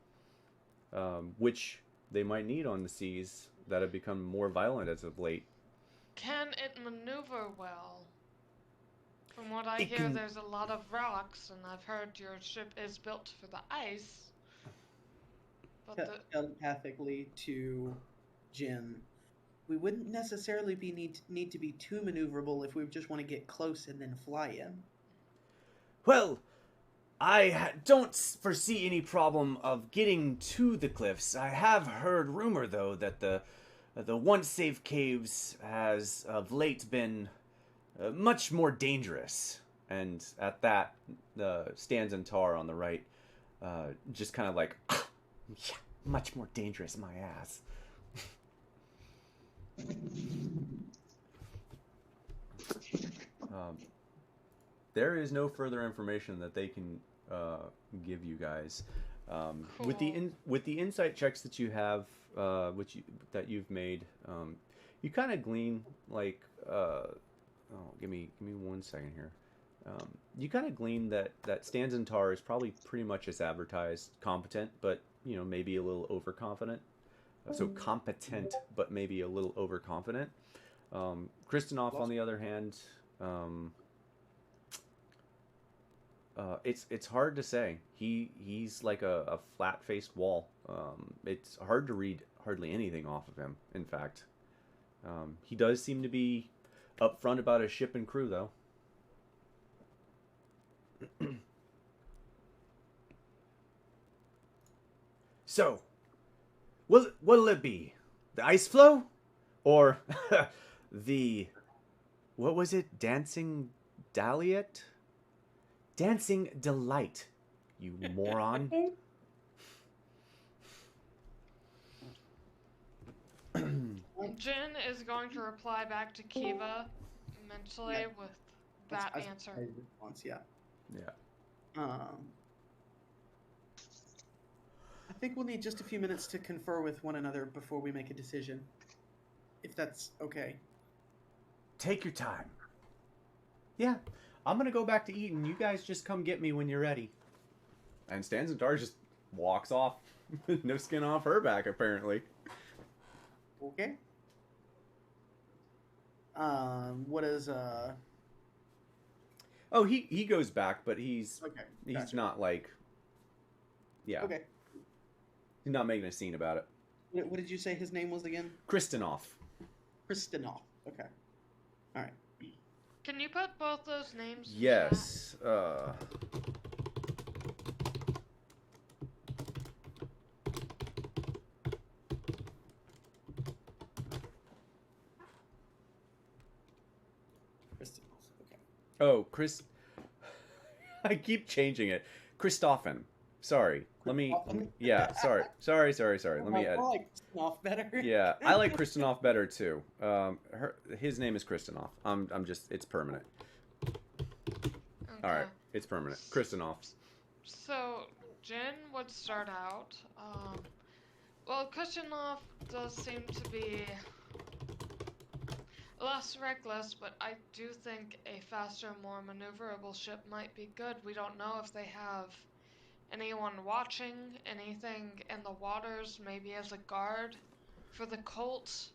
which they might need on the seas that have become more violent as of late. Can it maneuver well? From what I It hear, can- there's a lot of rocks, and I've heard your ship is built for the ice. But the Telepathically to Jin, we wouldn't necessarily need to be too maneuverable if we just want to get close and then fly in. Well, I don't foresee any problem of getting to the cliffs. I have heard rumor, though, that the once safe caves has of late been much more dangerous. And at that, Stanzentar on the right, just kind of like, yeah, much more dangerous, my ass. There is no further information that they can give you guys. With the insight checks that you have, that you've made, you kind of glean like, give me 1 second here. You kind of glean that Stanzentar is probably pretty much as advertised, competent, but maybe a little overconfident. So competent, but maybe a little overconfident. Kristenov, on the other hand, It's hard to say. He's like a flat faced wall. It's hard to read hardly anything off of him. In fact, he does seem to be upfront about his ship and crew, though. So, what'll it be? The ice flow, or the what was it? Dancing Daliot? Dancing Delight, you moron. Jin is going to reply back to Kiva mentally Yeah. with that That's answer. my response, yeah. Yeah. I think we'll need just a few minutes to confer with one another before we make a decision. If that's okay. Take your time. Yeah, I'm gonna go back to eating. You guys just come get me when you're ready. And Stanzantar just walks off. No skin off her back, apparently. Okay. What is Oh, he goes back, but he's okay. he's Gotcha. not like, yeah, Okay. he's not making a scene about it. What did you say his name was again? Kristinoff. Kristinov. Okay. All right. Can you put both those names? in chat? Yes. Kristinov. Okay. Oh, Chris. I keep changing it. Christoffen. Sorry. Let me. Christoffen? Yeah. Sorry. Let me I edit. like Kristinov better. Yeah, I like Kristinoff better too. His name is Kristinoff. I'm just. It's permanent. All right, Okay. it's permanent. Kristinoff. So, Jin would start out. Well, Kushyanov does seem to be less reckless, but I do think a faster, more maneuverable ship might be good. We don't know if they have anyone watching, anything in the waters, maybe as a guard for the cult.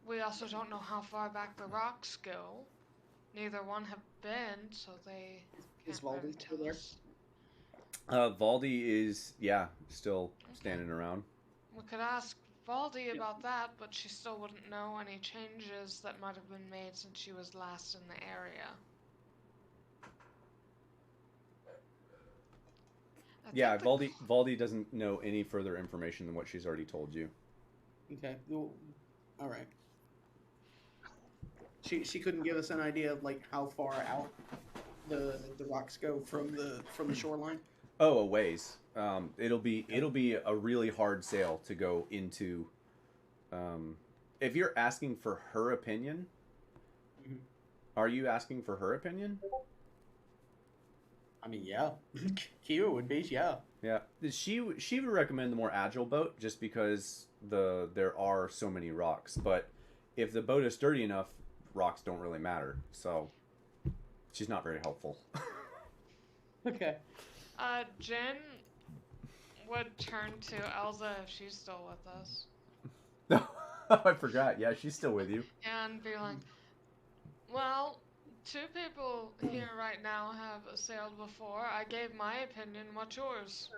We also don't know how far back the rocks go. Neither one have been, so they Is can't really Valdi tell still there? us. Valdi is still standing around. We could ask Valdi about that, but she still wouldn't know any changes that might have been made since she was last in the area. I Yeah, think the Valdi doesn't know any further information than what she's already told you. Okay. Well, all right. She couldn't give us an idea of like how far out the rocks go from the shoreline. Oh, a ways. It'll be a really hard sail to go into. If you're asking for her opinion, Mhm. are you asking for her opinion? I mean, yeah. Kiva would be, yeah. Yeah, she would recommend the more agile boat just because there are so many rocks. But if the boat is sturdy enough, rocks don't really matter. So she's not very helpful. Okay. Jin would turn to Elza if she's still with us No, I forgot. Yeah, she's still with you. and be like, well, two people here right now have sailed before. I gave my opinion. What's yours?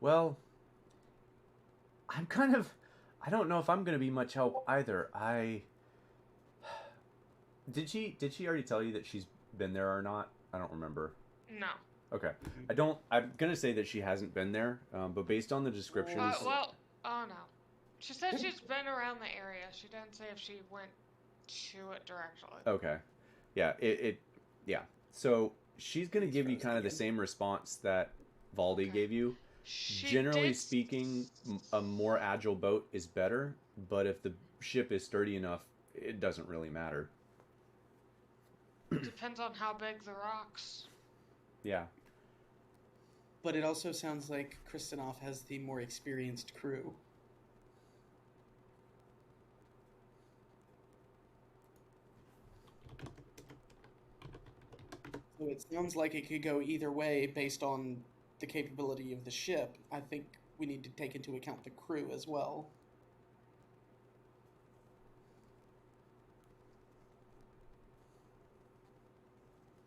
Well, I don't know if I'm gonna be much help either. Did she already tell you that she's been there or not? I don't remember. No. Okay. I'm gonna say that she hasn't been there, but based on the descriptions, Well, oh no. She said she's been around the area. She didn't say if she went to it directly. okay, yeah, yeah. So she's gonna give you kind of the same response that Valdi Okay. gave you. She Generally did speaking, a more agile boat is better, but if the ship is sturdy enough, it doesn't really matter. Depends on how big the rocks. Yeah. But it also sounds like Kristinov has the more experienced crew. So it sounds like it could go either way based on the capability of the ship. I think we need to take into account the crew as well.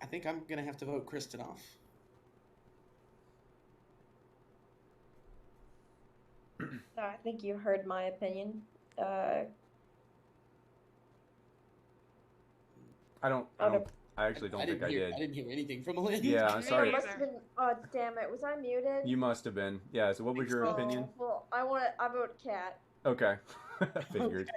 I think I'm gonna have to vote Kristen off. I think you heard my opinion. I actually don't think I did. I didn't hear anything from Lynn. Yeah, I'm Me sorry. It must have been. Oh, damn it! Was I muted? You must have been. Yeah, so what was your Oh, opinion? well, I vote Cat. Okay. I figured.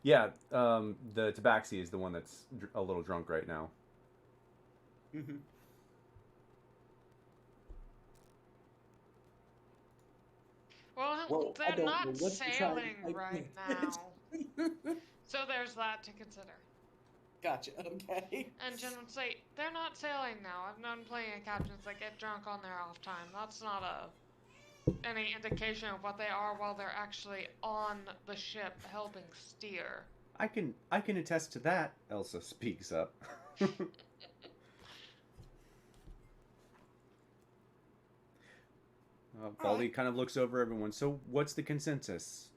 Yeah, the Tabaxi is the one that's a little drunk right now. Mm-hmm. Well, I they're don't not know what to try sailing and right type now. So there's that to consider. Gotcha. Okay. And Jen would say, they're not sailing now. I've known plenty of captains that get drunk on their off time. That's not any indication of what they are while they're actually on the ship helping steer. I can attest to that, Elsa speaks up. Baldy kind of looks over everyone. So what's the consensus?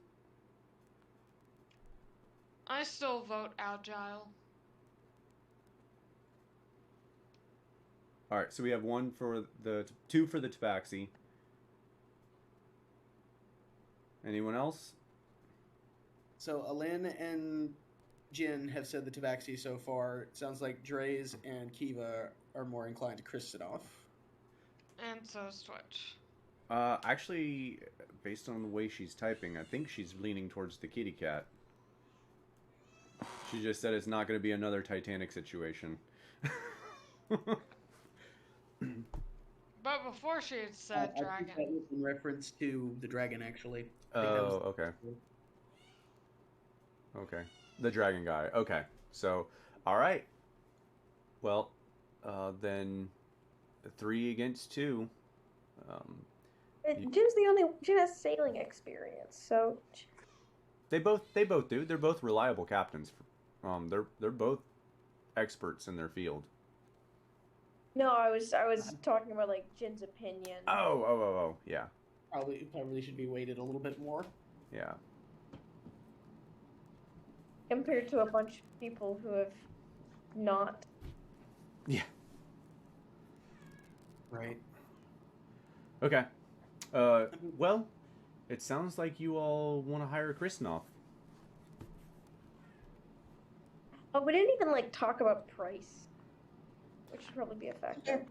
I still vote agile. All right, so we have two for the Tabaxi. Anyone else? So Alin and Jin have said the Tabaxi so far. It sounds like Dre's and Kiva are more inclined to Kristoff. And so's Twitch. Actually, based on the way she's typing, I think she's leaning towards the kitty cat. She just said it's not going to be another Titanic situation. But before she had said I dragon. think that was in reference to the dragon, actually. Oh, okay. Okay. The dragon guy. Okay. So, all right. Well, then 3 against 2. Jin has sailing experience, so They both do. They're both reliable captains. They're both experts in their field. no, I was talking about like Jin's opinion. Oh, yeah. Probably should be weighted a little bit more. Yeah. Compared to a bunch of people who have not. Yeah. Right. Okay. Well, it sounds like you all want to hire Kristoff. Oh, we didn't even like talk about price, which should probably be a factor.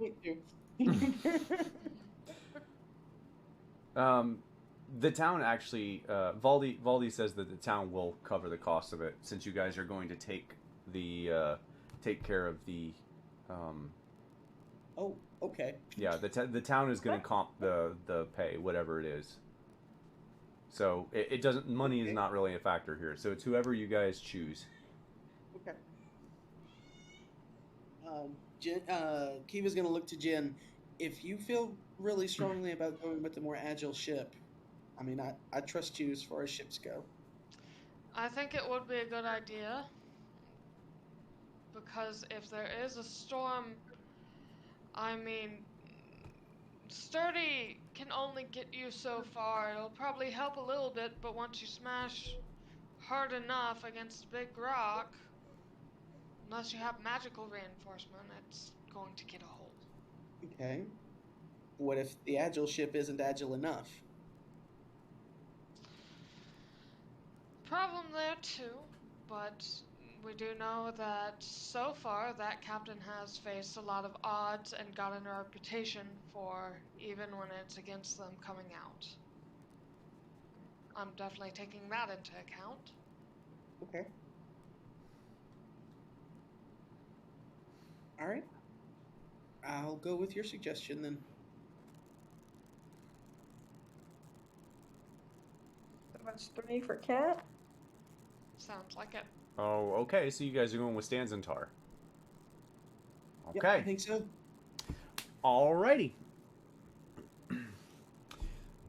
The town actually, Valdi says that the town will cover the cost of it, since you guys are going to take care of the. Oh, okay. Yeah, the town is going to comp the pay, whatever it is. So it doesn't. Money is not really a factor here. So it's whoever you guys choose. Okay. Kiva's gonna look to Jin. If you feel really strongly about going with the more agile ship, I mean, I trust you as far as ships go. I think it would be a good idea. Because if there is a storm, I mean, sturdy can only get you so far. It'll probably help a little bit, but once you smash hard enough against a big rock, unless you have magical reinforcement, it's going to get a hole. Okay. What if the agile ship isn't agile enough? Problem there too, but we do know that so far that captain has faced a lot of odds and gotten a reputation for even when it's against them coming out. I'm definitely taking that into account. Okay. All right. I'll go with your suggestion then. That's 3 for Cat. Sounds like it. Oh, okay. So you guys are going with Stanzentar. Yep, Okay. I think so. Alrighty.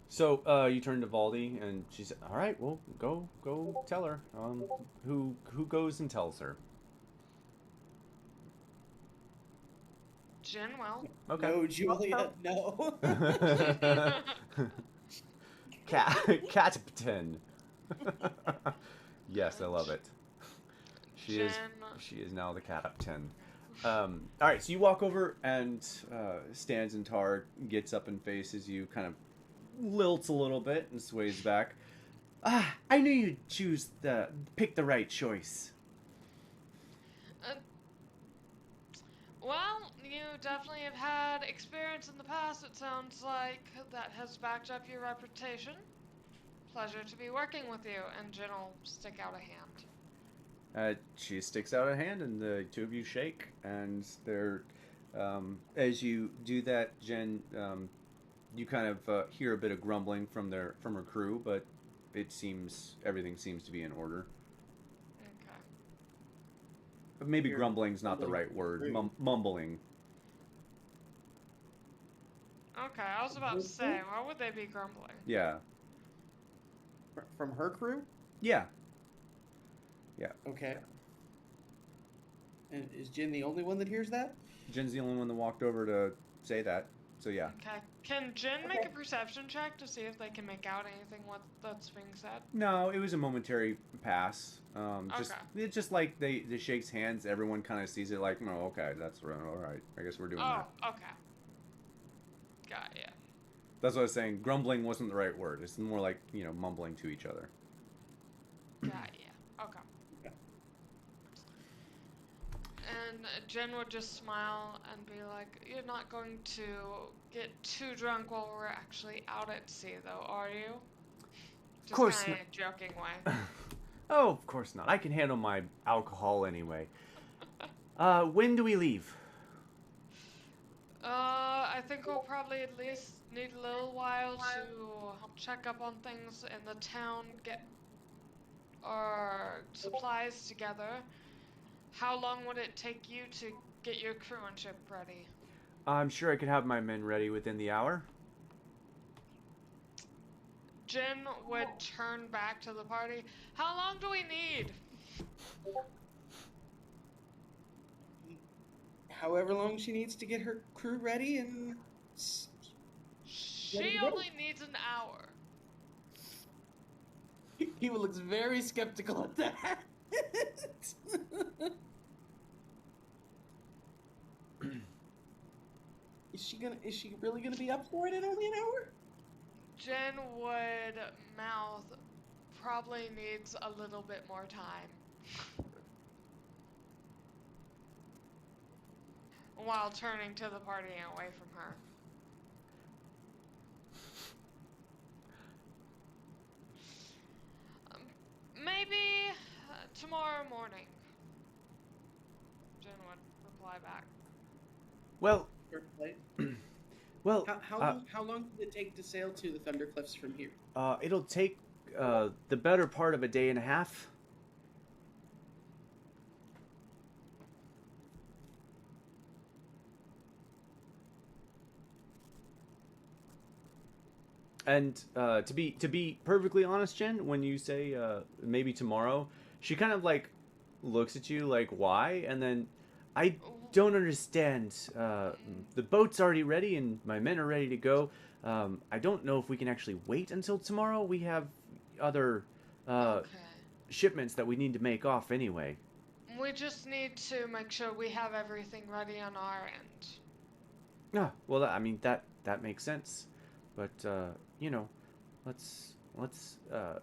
So you turn to Valdi, and she said, "All right, well, go tell her. Who goes and tells her?" Jin will. Okay. No, Julia, no. Captain. Yes, I love it. She Jen, is now the captain. All right, so you walk over and Stanzentar gets up and faces you, kind of lilts a little bit and sways back. Ah, I knew you'd pick the right choice. well, you definitely have had experience in the past, it sounds like, that has backed up your reputation. Pleasure to be working with you, and Jen will stick out a hand. She sticks out a hand, and the two of you shake. And they're, as you do that, Jen, you kind of hear a bit of grumbling from her crew, but everything seems to be in order. Okay. But maybe grumbling's not the right word. Mumbling. Okay, I was about to say, why would they be grumbling? Yeah. From her crew? Yeah. Okay. And is Jin the only one that hears that? Jen's the only one that walked over to say that. So yeah. Okay. Can Jen make a perception check to see if they can make out anything that's being said? No, it was a momentary pass. Just Okay. it's just like they shakes hands. Everyone kind of sees it like, oh, okay, that's right. All right. I guess we're doing that. Oh, okay. Got ya. That's what I was saying. Grumbling wasn't the right word. It's more like, mumbling to each other. Got ya. Okay. And Jen would just smile and be like, "You're not going to get too drunk while we're actually out at sea, though, are you?" Just Course kinda joking way. Oh, of course not. I can handle my alcohol anyway. When do we leave? I think we'll probably at least need a little while to check up on things in the town, get our supplies together. How long would it take you to get your crew and ship ready? I'm sure I could have my men ready within the hour. Jen would turn back to the party. How long do we need? However long she needs to get her crew ready and... She only needs an hour. He looks very skeptical at that. Is she really gonna be up for it in only an hour? Jen would mouth, probably needs a little bit more time. While turning to the party and away from her. Maybe tomorrow morning. Jen would reply back. Well, well, How long did it take to sail to the Thundercliffs from here? it'll take the better part of a day and a half. And to be perfectly honest, Jen, when you say maybe tomorrow, she kind of like looks at you like, why? And then, I don't understand. The boat's already ready and my men are ready to go. I don't know if we can actually wait until tomorrow. We have other Okay. shipments that we need to make off anyway. We just need to make sure we have everything ready on our end. Ah, well, I mean that makes sense, but let's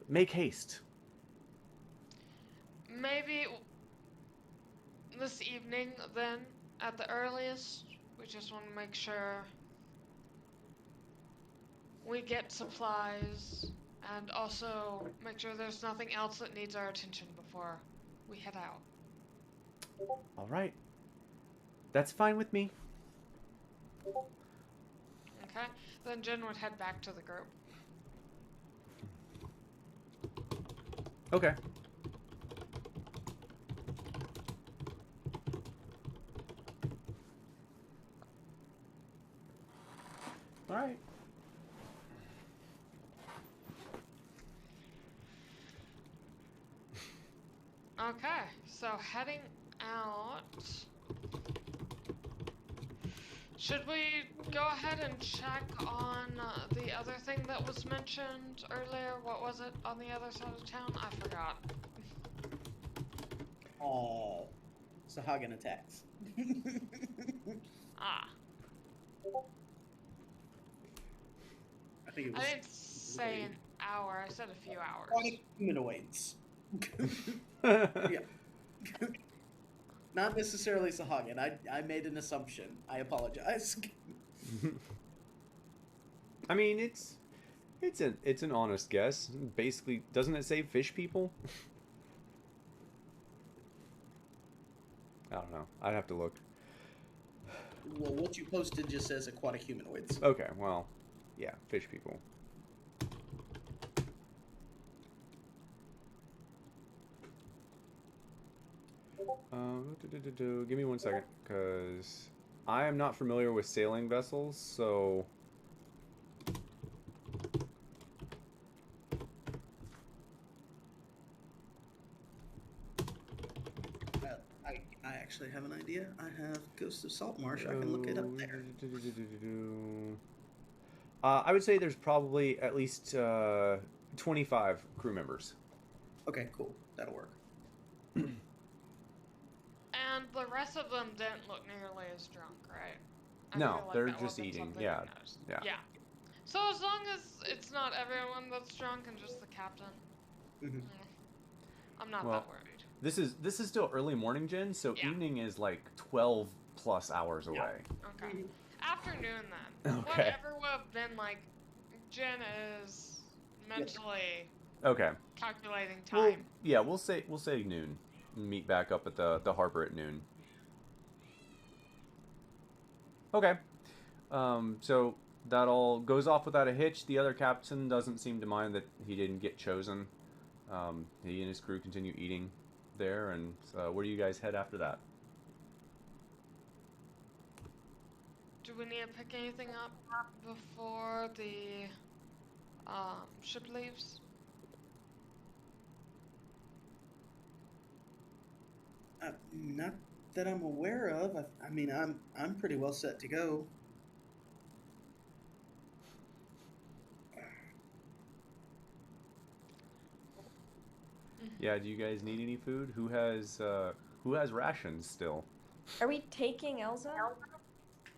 make haste. Maybe this evening, then, at the earliest. We just want to make sure we get supplies and also make sure there's nothing else that needs our attention before we head out. All right, that's fine with me. Okay? Then Jen would head back to the group. Okay. All right. Okay, so heading out. Should we go ahead and check on the other thing that was mentioned earlier? What was it on the other side of town? I forgot. Sahagin attacks. Ah, I think it was I didn't say an hour. I said a few hours. aquatic humanoids. Yeah. Not necessarily Sahagin. I made an assumption. I apologize. I mean, it's an honest guess. Basically, doesn't it say fish people? I don't know. I'd have to look. Well, what you posted just says aquatic humanoids. Okay, well, yeah, fish people. Give me 1 second, because I am not familiar with sailing vessels, so... I actually have an idea. I have Ghost of Saltmarsh. I can look it up there. I would say there's probably at least 25 crew members. Okay, cool. That'll work. And the rest of them didn't look nearly as drunk, right? I No, feel like they're that just wasn't eating, something yeah, we noticed. yeah. Yeah. So as long as it's not everyone that's drunk and just the captain, Mhm. I'm not Well, that worried. This is still early morning, Jen, so Yeah. evening is like 12 plus hours away. Okay. Afternoon then. Okay. Whatever would have been like, Jen is mentally Okay. calculating Well, time. yeah, we'll say noon. Meet back up at the harbor at noon. Okay. So that all goes off without a hitch. The other captain doesn't seem to mind that he didn't get chosen. He and his crew continue eating there, and where do you guys head after that? Do we need to pick anything up before the ship leaves? Not that I'm aware of. I mean, I'm pretty well set to go. Yeah, do you guys need any food? Who has rations still? Are we taking Elsa? Well,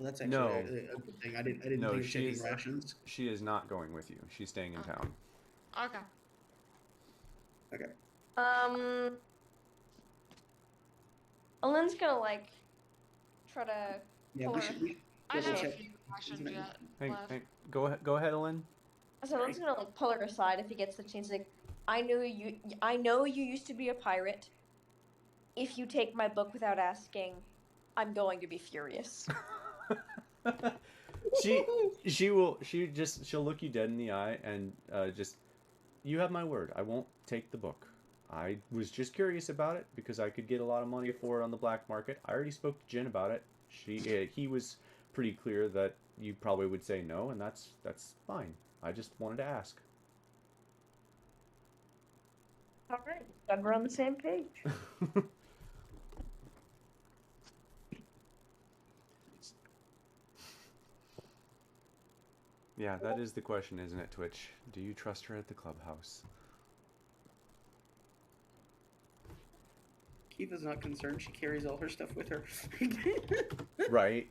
that's actually No. a good thing. I didn't No, think of she taking is- rations. She is not going with you. She's staying in town. Okay. Ellen's gonna like try to Yeah, pull we her. should. We, I yeah, have a check. few rations yet Hey, left. go ahead, Ellen. So Ellen's gonna like pull her aside if he gets the chance. Like, I know you used to be a pirate. If you take my book without asking, I'm going to be furious. she'll look you dead in the eye and just, you have my word, I won't take the book. I was just curious about it because I could get a lot of money for it on the black market. I already spoke to Jen about it. He was pretty clear that you probably would say no, and that's fine. I just wanted to ask. All right, glad we're on the same page. Yeah, that is the question, isn't it, Twitch? Do you trust her at the clubhouse? Kiva's not concerned. She carries all her stuff with her. Right.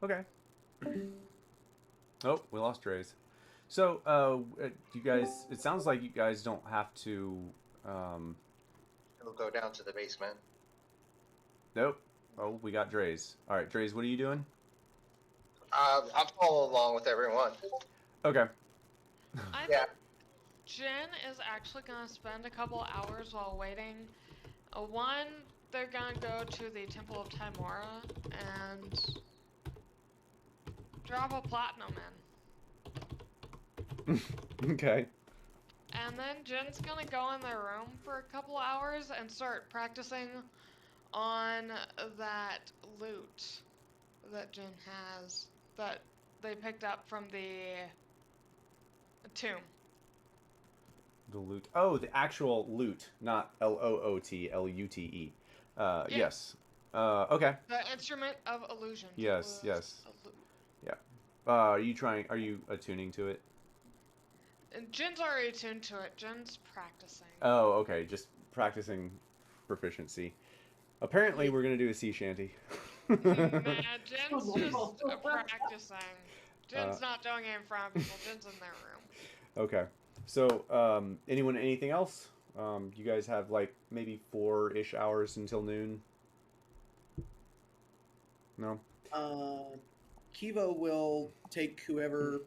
Okay. Oh, we lost Dre's. So, you guys, it sounds like you guys don't have to, We'll go down to the basement. nope. Oh, we got Dre's. Alright, Dre's, what are you doing? I'm following along with everyone. Okay. I Yeah. think Jen is actually gonna spend a couple hours while waiting. One, they're gonna go to the Temple of Timora and drop a platinum in. Okay. And then Jen's gonna go in their room for a couple hours and start practicing on that loot that Jen has that they picked up from the tomb. The loot. Oh, the actual loot, not LOOT, LUTE. Yeah. Yes. Okay. The instrument of illusion. Yes, was yes. a loot. Are you attuning to it? And Jin's already attuned to it. Jin's practicing. Oh, okay. Just practicing proficiency. Apparently, we're gonna do a sea shanty. Nah, Jin's just practicing. Jin's not doing it in front of people. Jin's in their room. Okay. So, anything else? You guys have like maybe 4-ish hours until noon. No. Kiva will take whoever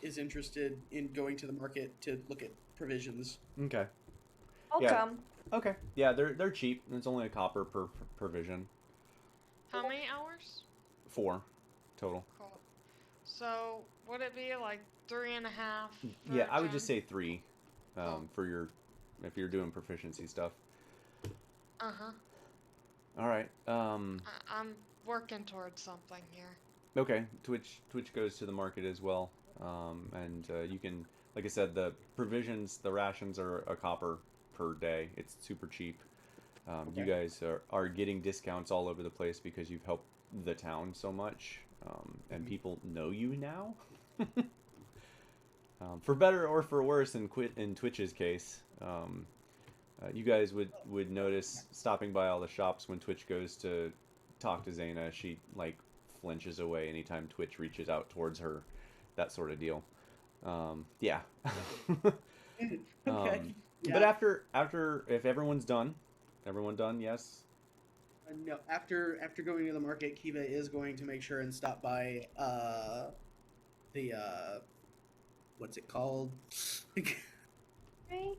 is interested in going to the market to look at provisions. Okay. I'll Yeah. come. Okay. Yeah, they're cheap. It's only a copper per provision. How many hours? 4 total. Cool. So, would it be like 3.5? for Yeah, I would just Jin? say 3. For your if you're doing proficiency stuff. Uh-huh. All right. I'm working towards something here. Okay. Twitch goes to the market as well. And you can, like I said, the provisions, the rations are a copper per day. It's super cheap. You guys are getting discounts all over the place because you've helped the town so much, and people know you now. For better or for worse, in Twitch's case, you guys would notice stopping by all the shops when Twitch goes to talk to Zaina. She like flinches away anytime Twitch reaches out towards her, that sort of deal. Yeah. Okay. But after if everyone done, yes. No, after going to the market, Kiva is going to make sure and stop by the what's it called? Right?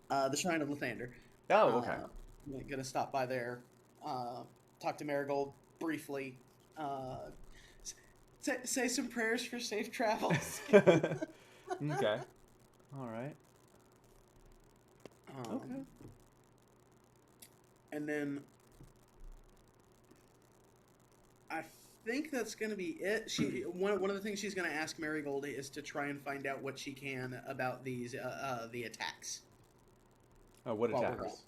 The Shrine of Lathander. Oh, okay. I'm gonna stop by there, talk to Marigold briefly, say some prayers for safe travels. Okay. All right. Okay. And then I think that's going to be it. One of the things she's going to ask Marigold is to try and find out what she can about these the attacks. What While we're attacks?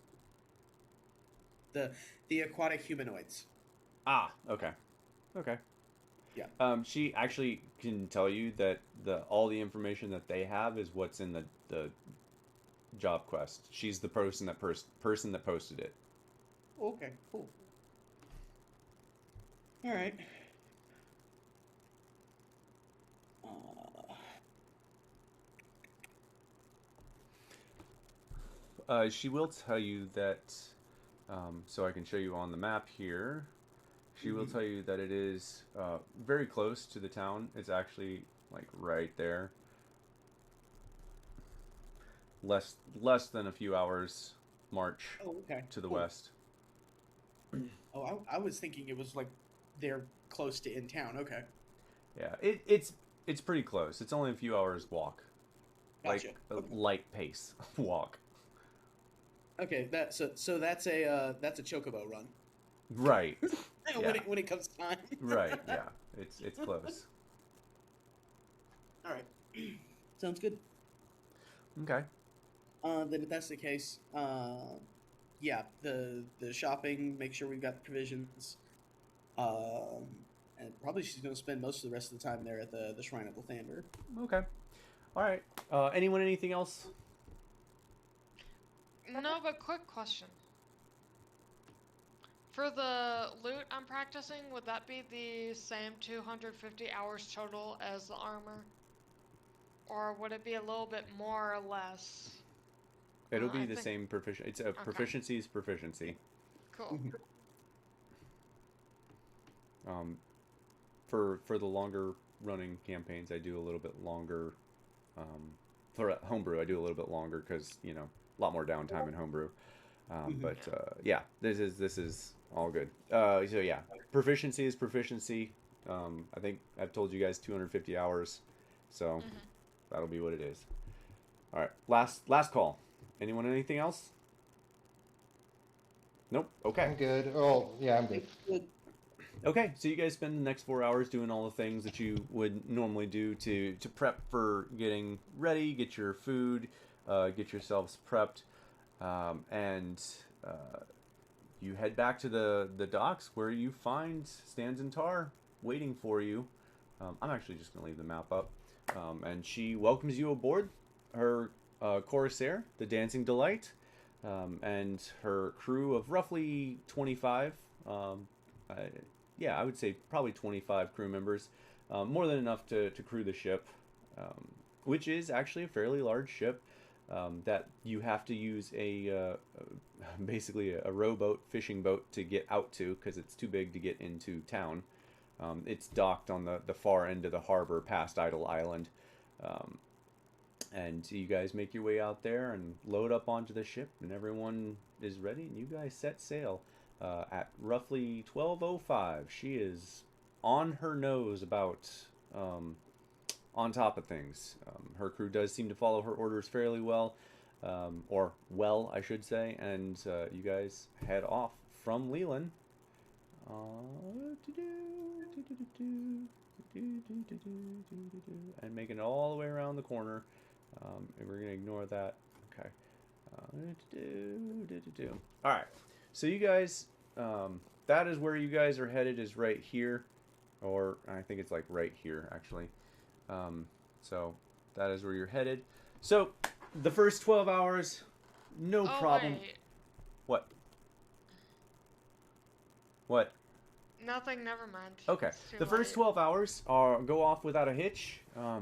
The aquatic humanoids. Ah, okay. Okay. Yeah. She actually can tell you that all the information that they have is what's in the job quest. She's the person that posted it. Okay, cool. All right. She will tell you that, so I can show you on the map here. She will tell you that it is very close to the town. It's actually like right there. Less than a few hours march Okay. to the cool. west. Oh, I was thinking it was like they're close to in town. Okay. Yeah, it's pretty close. It's only a few hours walk. Gotcha. Like a Okay. light pace walk. Okay, so that's a chocobo run. Right. when it comes time. Right. Yeah. It's close. All right. Sounds good. Okay. Then if that's the case, yeah, the shopping, make sure we've got the provisions. And probably she's going to spend most of the rest of the time there at the Shrine of Lathander. Okay. All right. Anything else? No, but quick question. For the loot I'm practicing, would that be the same 250 hours total as the armor? Or would it be a little bit more or less? It'll Well, be I the think- same proficiency. It's a proficiency is proficiency. Cool. For the longer running campaigns, I do a little bit longer. For homebrew, I do a little bit longer because a lot more downtime in homebrew. But yeah, this is all good. So yeah, proficiency is proficiency. I think I've told you guys 250 hours, so that'll be what it is. All right, last call. Anyone? Anything else? Nope. Okay. I'm good. Oh, yeah, I'm good. Okay, so you guys spend the next 4 hours doing all the things that you would normally do to prep for getting ready, get your food, get yourselves prepped, and you head back to the docks where you find Stanzen Tar waiting for you. I'm actually just going to leave the map up. And she welcomes you aboard her Corsair, the Dancing Delight, and her crew of roughly 25. I would say probably 25 crew members. More than enough to crew the ship, which is actually a fairly large ship that you have to use basically a rowboat, fishing boat to get out to because it's too big to get into town. It's docked on the far end of the harbor past Idle Island. And you guys make your way out there and load up onto the ship, and everyone is ready, and you guys set sail at roughly 12:05. She is on her nose about on top of things. Her crew does seem to follow her orders fairly well, or well, I should say, and you guys head off from Leland. And making it all the way around the corner. And we're going to ignore that. Okay. Alright. So you guys, that is where you guys are headed, is right here. Or I think it's like right here, actually. So that is where you're headed. So the first 12 hours, no problem. Wait. What? What? Nothing, never mind. Okay. It's too The first late. 12 hours go off without a hitch.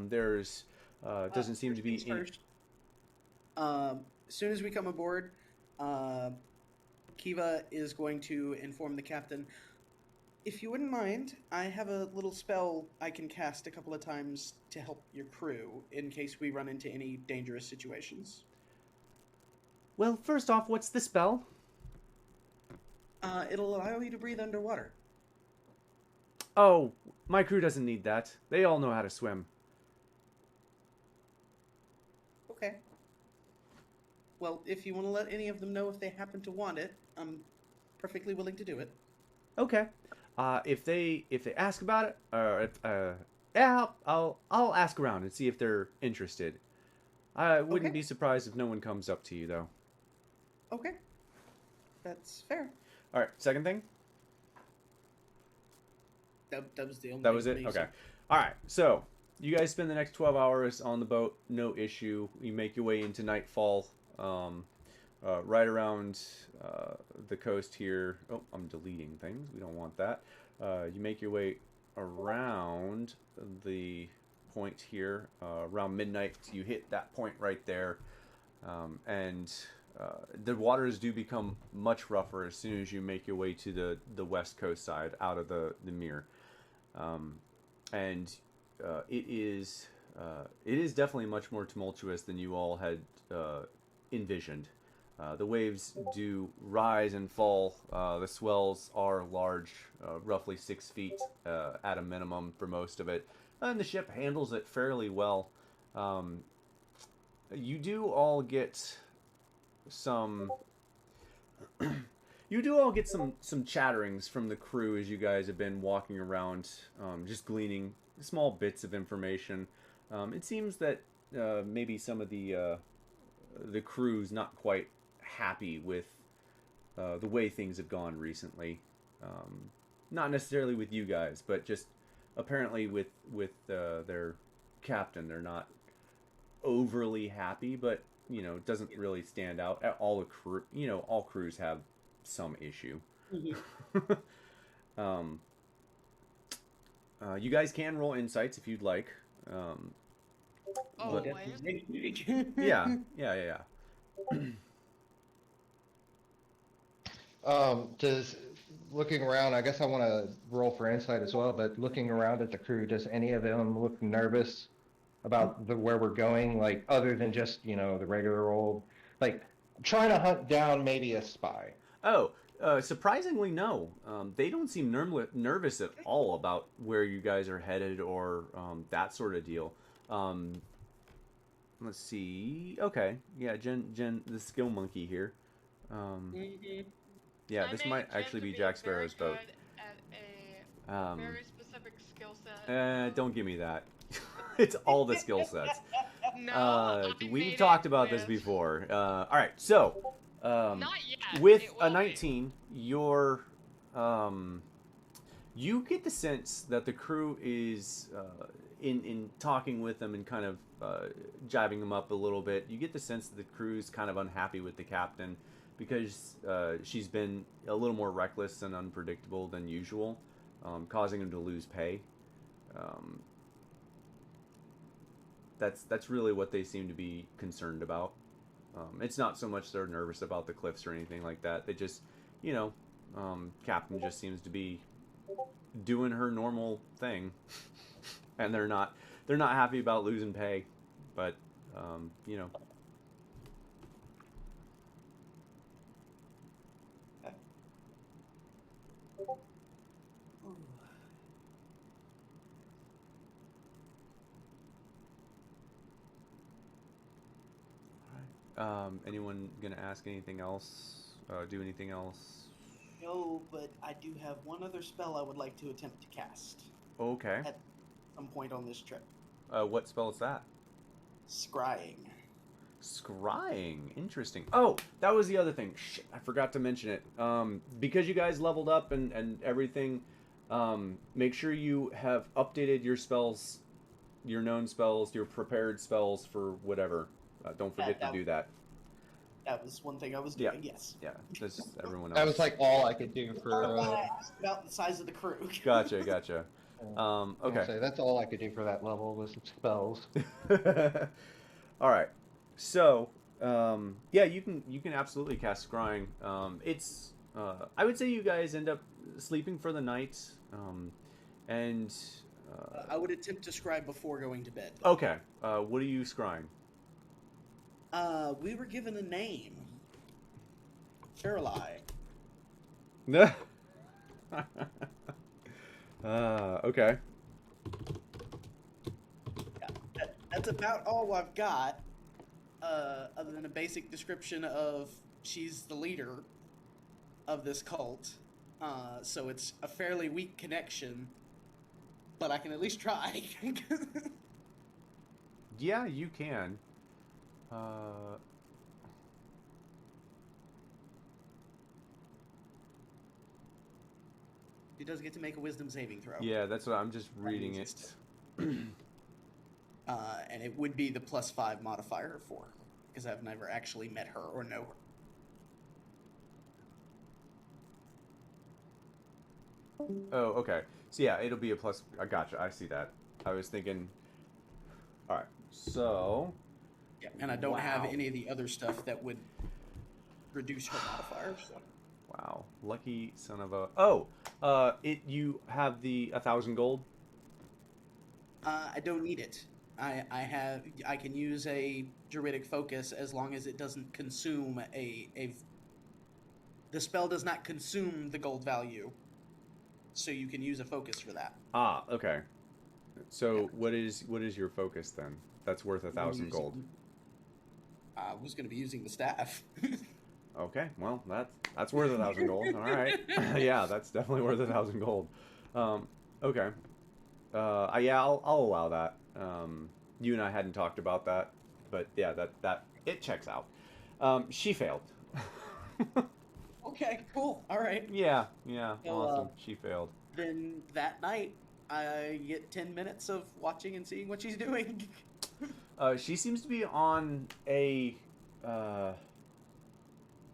There's doesn't seem to be First things first. As soon as we come aboard, Kiva is going to inform the captain. If you wouldn't mind, I have a little spell I can cast a couple of times to help your crew in case we run into any dangerous situations. Well, first off, what's the spell? It'll allow you to breathe underwater. Oh, my crew doesn't need that. They all know how to swim. Okay. Well, if you want to let any of them know if they happen to want it, I'm perfectly willing to do it. Okay. If they ask about it, or yeah, I'll ask around and see if they're interested. I wouldn't Okay. be surprised if no one comes up to you though. Okay. That's fair. All right. Second thing. That was the only. That was it? thing, Okay. so- All right. So, you guys spend the next 12 hours on the boat. No issue. You make your way into nightfall. Right around the coast here. Oh, I'm deleting things. We don't want that. You make your way around the point here. Around midnight, you hit that point right there. And the waters do become much rougher as soon as you make your way to the west coast side, out of the mere. And it is definitely much more tumultuous than you all had envisioned. The waves do rise and fall. The swells are large, roughly 6 feet at a minimum for most of it, and the ship handles it fairly well. You do all get some some chatterings from the crew as you guys have been walking around, just gleaning small bits of information. It seems that maybe some of the crew's not quite happy with the way things have gone recently. Not necessarily with you guys, but just apparently with their captain. They're not overly happy, but it doesn't really stand out. All the crew, all crews have some issue. Mhm. You guys can roll insights if you'd like. Oh, But- wait. Yeah. Does looking around, I guess I want to roll for insight as well, but looking around at the crew, does any of them look nervous about where we're going, like other than just, the regular old, like trying to hunt down maybe a spy? Oh, surprisingly, no. They don't seem nervous at all about where you guys are headed or that sort of deal. Let's see. Okay, yeah, Jen, the skill monkey here. Mhm. Yeah, I this made might Jen actually to be be Jack very Sparrow's boat. good At a very specific skill set. Don't give me that. It's all the skill sets. No, I we've made talked it about this with- before. All right, so Not yet. with it a will be. 19, you get the sense that the crew is in talking with them and kind of jiving them up a little bit. You get the sense that the crew's kind of unhappy with the captain because she's been a little more reckless and unpredictable than usual, causing him to lose pay. That's really what they seem to be concerned about. It's not so much they're nervous about the cliffs or anything like that. They just, Captain just seems to be doing her normal thing, and they're not happy about losing pay, but anyone gonna ask anything else? Do anything else? No, but I do have one other spell I would like to attempt to cast Okay. at some point on this trip. What spell is that? Scrying. Scrying. Interesting. Oh, that was the other thing. Shit, I forgot to mention it. Because you guys leveled up and everything, make sure you have updated your spells, your known spells, your prepared spells for whatever. Don't forget to do that. That was one thing I was Yeah. doing, yes. Yeah, that's everyone else. That was like all I could do for. I asked about the size of the crew. Gotcha. Okay. Say, that's all I could do for that level was spells. All right. So, yeah, you can absolutely cast scrying. It's I would say you guys end up sleeping for the night, and I would attempt to scry before going to bed. okay. What are you scrying? We were given a name. Fairlie. Okay. That's about all I've got. Other than a basic description of she's the leader of this cult. So it's a fairly weak connection, but I can at least try. Yeah, you can. She does get to make a wisdom saving throw. Yeah, that's what I'm just reading it. And it would be the +5 modifier for, because I've never actually met her or know her. Oh, okay. So yeah, it'll be a plus. I gotcha. I see that. I was thinking. All right. So. Yeah, and I don't have Wow. any of the other stuff that would reduce her modifier. So. Wow. Lucky son of a. Oh. You have the 1,000 gold. I don't need it. I can use a druidic focus as long as it doesn't consume the spell does not consume the gold value, so you can use a focus for that. Ah. Okay. So what is your focus then? That's worth 1,000 gold. I was going to be using the staff. Okay. Well, that's worth 1,000 gold. All right. Yeah, that's definitely worth 1,000 gold. Okay. Yeah, I'll allow that. You and I hadn't talked about that, but yeah, that it checks out. She failed. Okay, cool. All right. Yeah, So, awesome. She failed. Then that night, I get 10 minutes of watching and seeing what she's doing. She seems to be on a.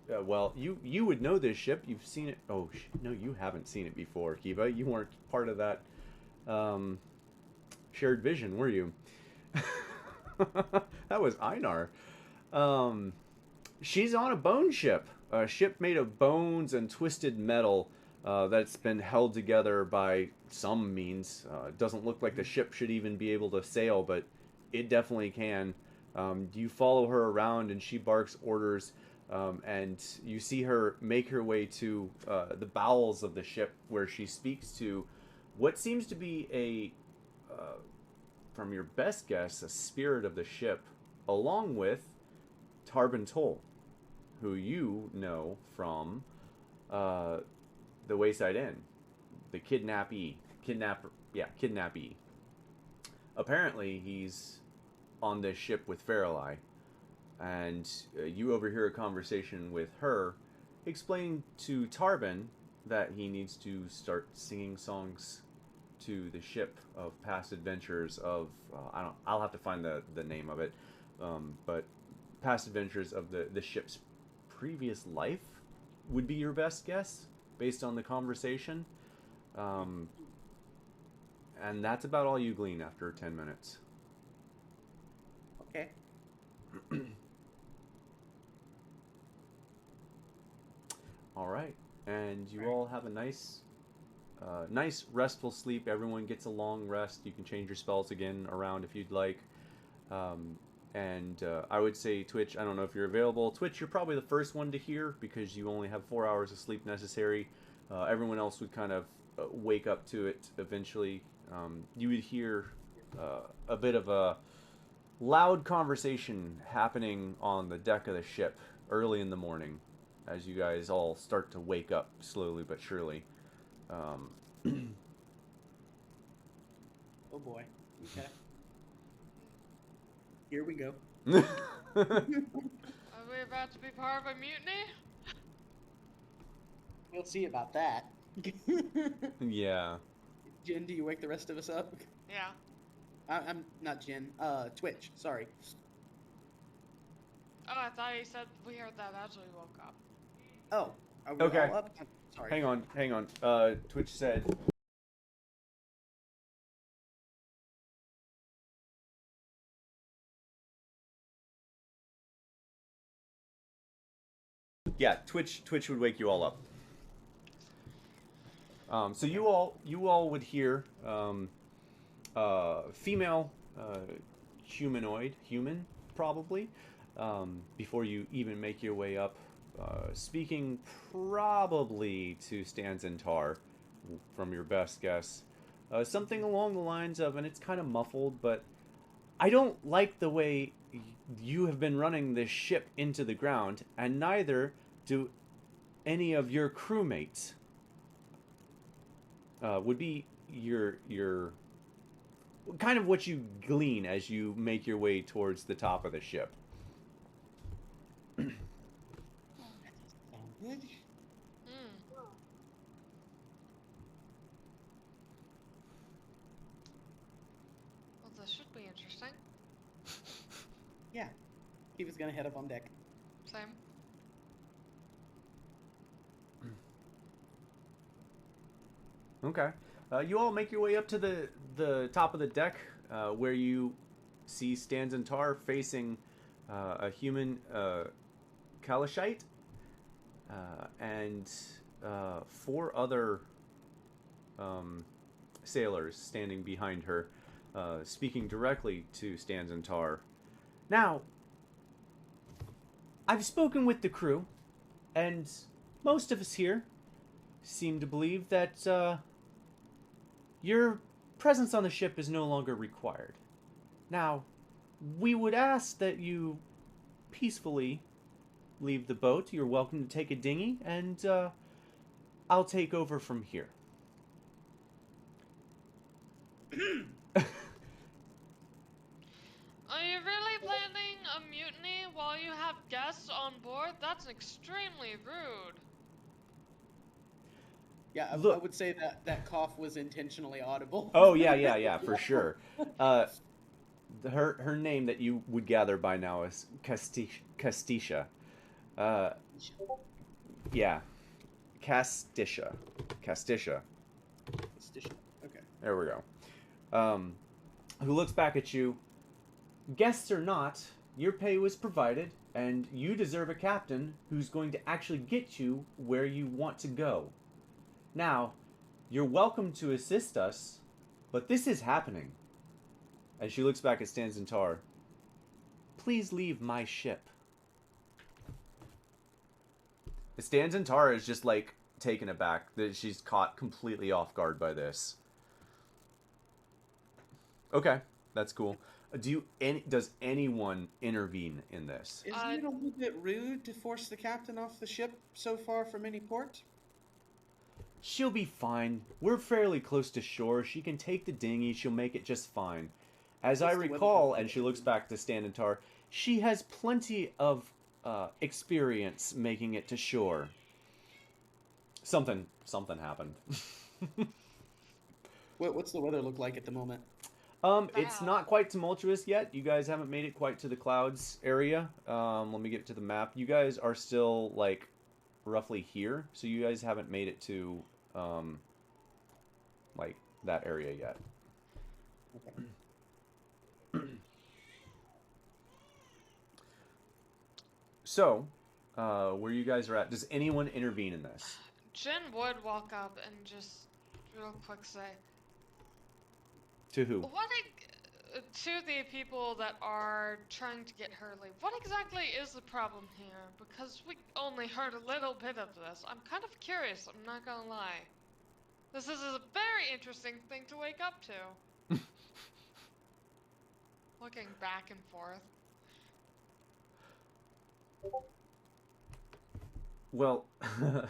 Well, you would know this ship. You've seen it. Oh no, you haven't seen it before, Kiva. You weren't part of that shared vision, were you? That was Einar. She's on a bone ship. A ship made of bones and twisted metal that's been held together by some means. It doesn't look like the ship should even be able to sail, but it definitely can. You follow her around and she barks orders, and you see her make her way to the bowels of the ship where she speaks to what seems to be from your best guess, a spirit of the ship, along with Tarbin Toll, who you know from the Wayside Inn, the kidnappee. Apparently, he's on this ship with Faralai, and you overhear a conversation with her explaining to Tarvin that he needs to start singing songs to the ship of past adventures of I'll have to find the name of it, but past adventures of the ship's previous life would be your best guess based on the conversation. And that's about all you glean after 10 minutes. Okay. All right, and you all have a nice restful sleep. Everyone gets a long rest. You can change your spells again around if you'd like. And I would say Twitch, I don't know if you're available. Twitch, you're probably the first one to hear because you only have 4 hours of sleep necessary. Everyone else would kind of wake up to it eventually. You would hear a bit of a loud conversation happening on the deck of the ship early in the morning as you guys all start to wake up slowly but surely. Oh boy. Okay. Here we go. Are we about to be part of a mutiny? We'll see about that. Yeah. Jin, do you wake the rest of us up? Yeah. I'm not Jin. Twitch. Sorry. Oh, I thought you said we heard that after we woke up. Oh, are we Okay. all up? I'm sorry. Hang on. Twitch said. Yeah, Twitch would wake you all up. So you all would hear female human probably, before you even make your way up, speaking probably to Stanzentar from your best guess, something along the lines of, and it's kind of muffled, but I don't like the way you have been running this ship into the ground, and neither do any of your crewmates. Would be your kind of what you glean as you make your way towards the top of the ship. Sound good? Well, this should be interesting. Yeah. He was gonna head up on deck. Same. Okay. You all make your way up to the top of the deck, where you see Stanzentar facing a human Kalashite, and 4 other sailors standing behind her, speaking directly to Stanzentar. Now, I've spoken with the crew, and most of us here seem to believe that your presence on the ship is no longer required. Now, we would ask that you peacefully leave the boat. You're welcome to take a dinghy, and I'll take over from here. Are you really planning a mutiny while you have guests on board? That's extremely rude. Yeah, I Look- would say that cough was intentionally audible. Oh, yeah, for sure. Her name that you would gather by now is Castisha. Yeah. Castisha. Okay. There we go. Who looks back at you. Guests or not, your pay was provided, and you deserve a captain who's going to actually get you where you want to go. Now, you're welcome to assist us, but this is happening. As she looks back at Stanzentar, please leave my ship. Stanzentar is just like taken aback that she's caught completely off guard by this. Okay, that's cool. Does anyone intervene in this? Isn't it a little bit rude to force the captain off the ship so far from any port? She'll be fine. We're fairly close to shore. She can take the dinghy. She'll make it just fine. As I What's the weather recall, like? and she looks back to Standentar, she has plenty of experience making it to shore. Something happened. What's the weather look like at the moment? It's Bad. not quite tumultuous yet. You guys haven't made it quite to the clouds area. Let me get to the map. You guys are still like roughly here, so you guys haven't made it to like that area yet. So, where you guys are at, does anyone intervene in this? Jen would walk up and just real quick say, To who? to the people that are trying to get Hurley, what exactly is the problem here? Because we only heard a little bit of this. I'm kind of curious, I'm not gonna lie. This is a very interesting thing to wake up to. Looking back and forth. Well, Jen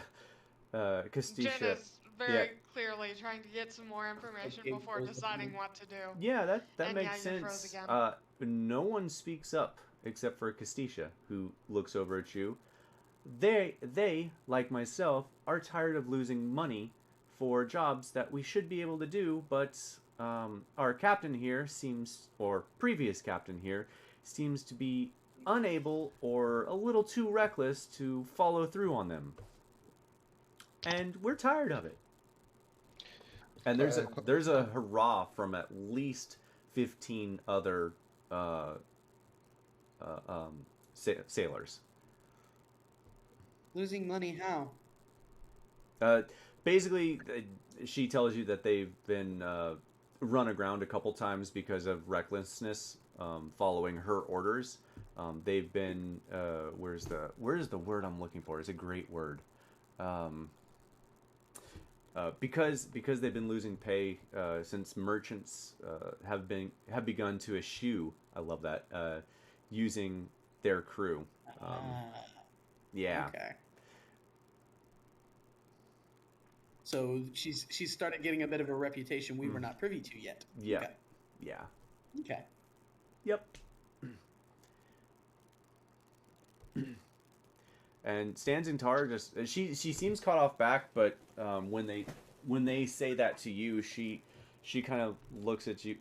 Castisha. is very clearly trying to get some more information Okay, before froze deciding again. what to do. Yeah, that And makes yeah, you froze sense. again. No one speaks up except for Castisha, who looks over at you. They, like myself, are tired of losing money for jobs that we should be able to do, but our captain here seems, or previous captain here, seems to be unable or a little too reckless to follow through on them. And we're tired of it. And there's a hurrah from at least 15 other sailors. Losing money how? Basically, she tells you that they've been run aground a couple times because of recklessness following her orders. They've been where's the word I'm looking for? It's a great word. Because they've been losing pay since merchants have begun to eschew. I love that using their crew. Yeah. Okay. So she's started getting a bit of a reputation we were not privy to yet. Yeah. Okay. Yeah. Okay. Yep. And Stanzentar just she seems caught off back, but when they say that to you, she kind of looks at you.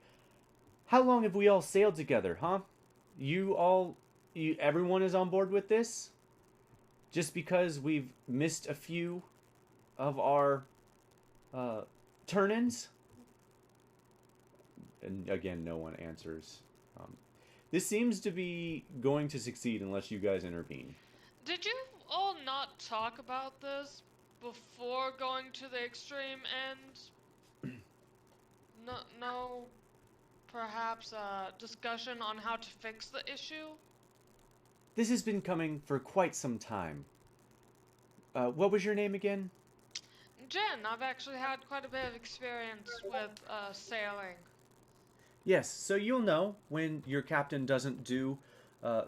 How long have we all sailed together, huh? Everyone is on board with this? Just because we've missed a few of our turn-ins? And again, no one answers. This seems to be going to succeed unless you guys intervene. Did you all not talk about this before going to the extreme end? No, perhaps a discussion on how to fix the issue? This has been coming for quite some time. What was your name again? Jen, I've actually had quite a bit of experience with sailing. Yes, so you'll know when your captain doesn't do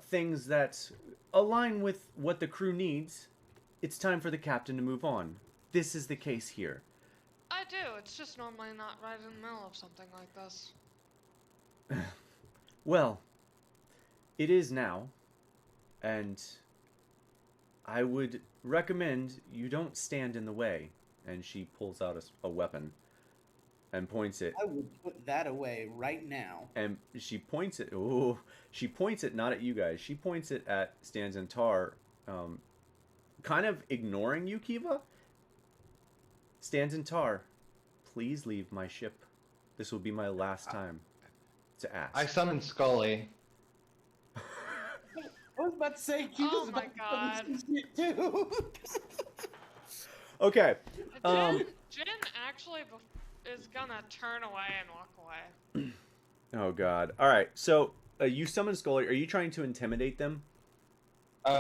things that align with what the crew needs. It's time for the captain to move on. This is the case here. I do, it's just normally not right in the middle of something like this. Well, it is now, and I would recommend you don't stand in the way. And she pulls out a weapon and points it. I would put that away right now. And she points it. Oh, she points it not at you guys. She points it at Stanzentar, kind of ignoring you, Kiva. Stanzentar, please leave my ship. This will be my last time to ask. I summon Scully. I was about to say, Oh my God. too. Okay. Jen actually is gonna turn away and walk away. Oh God. All right. So you summon Scully. Are you trying to intimidate them?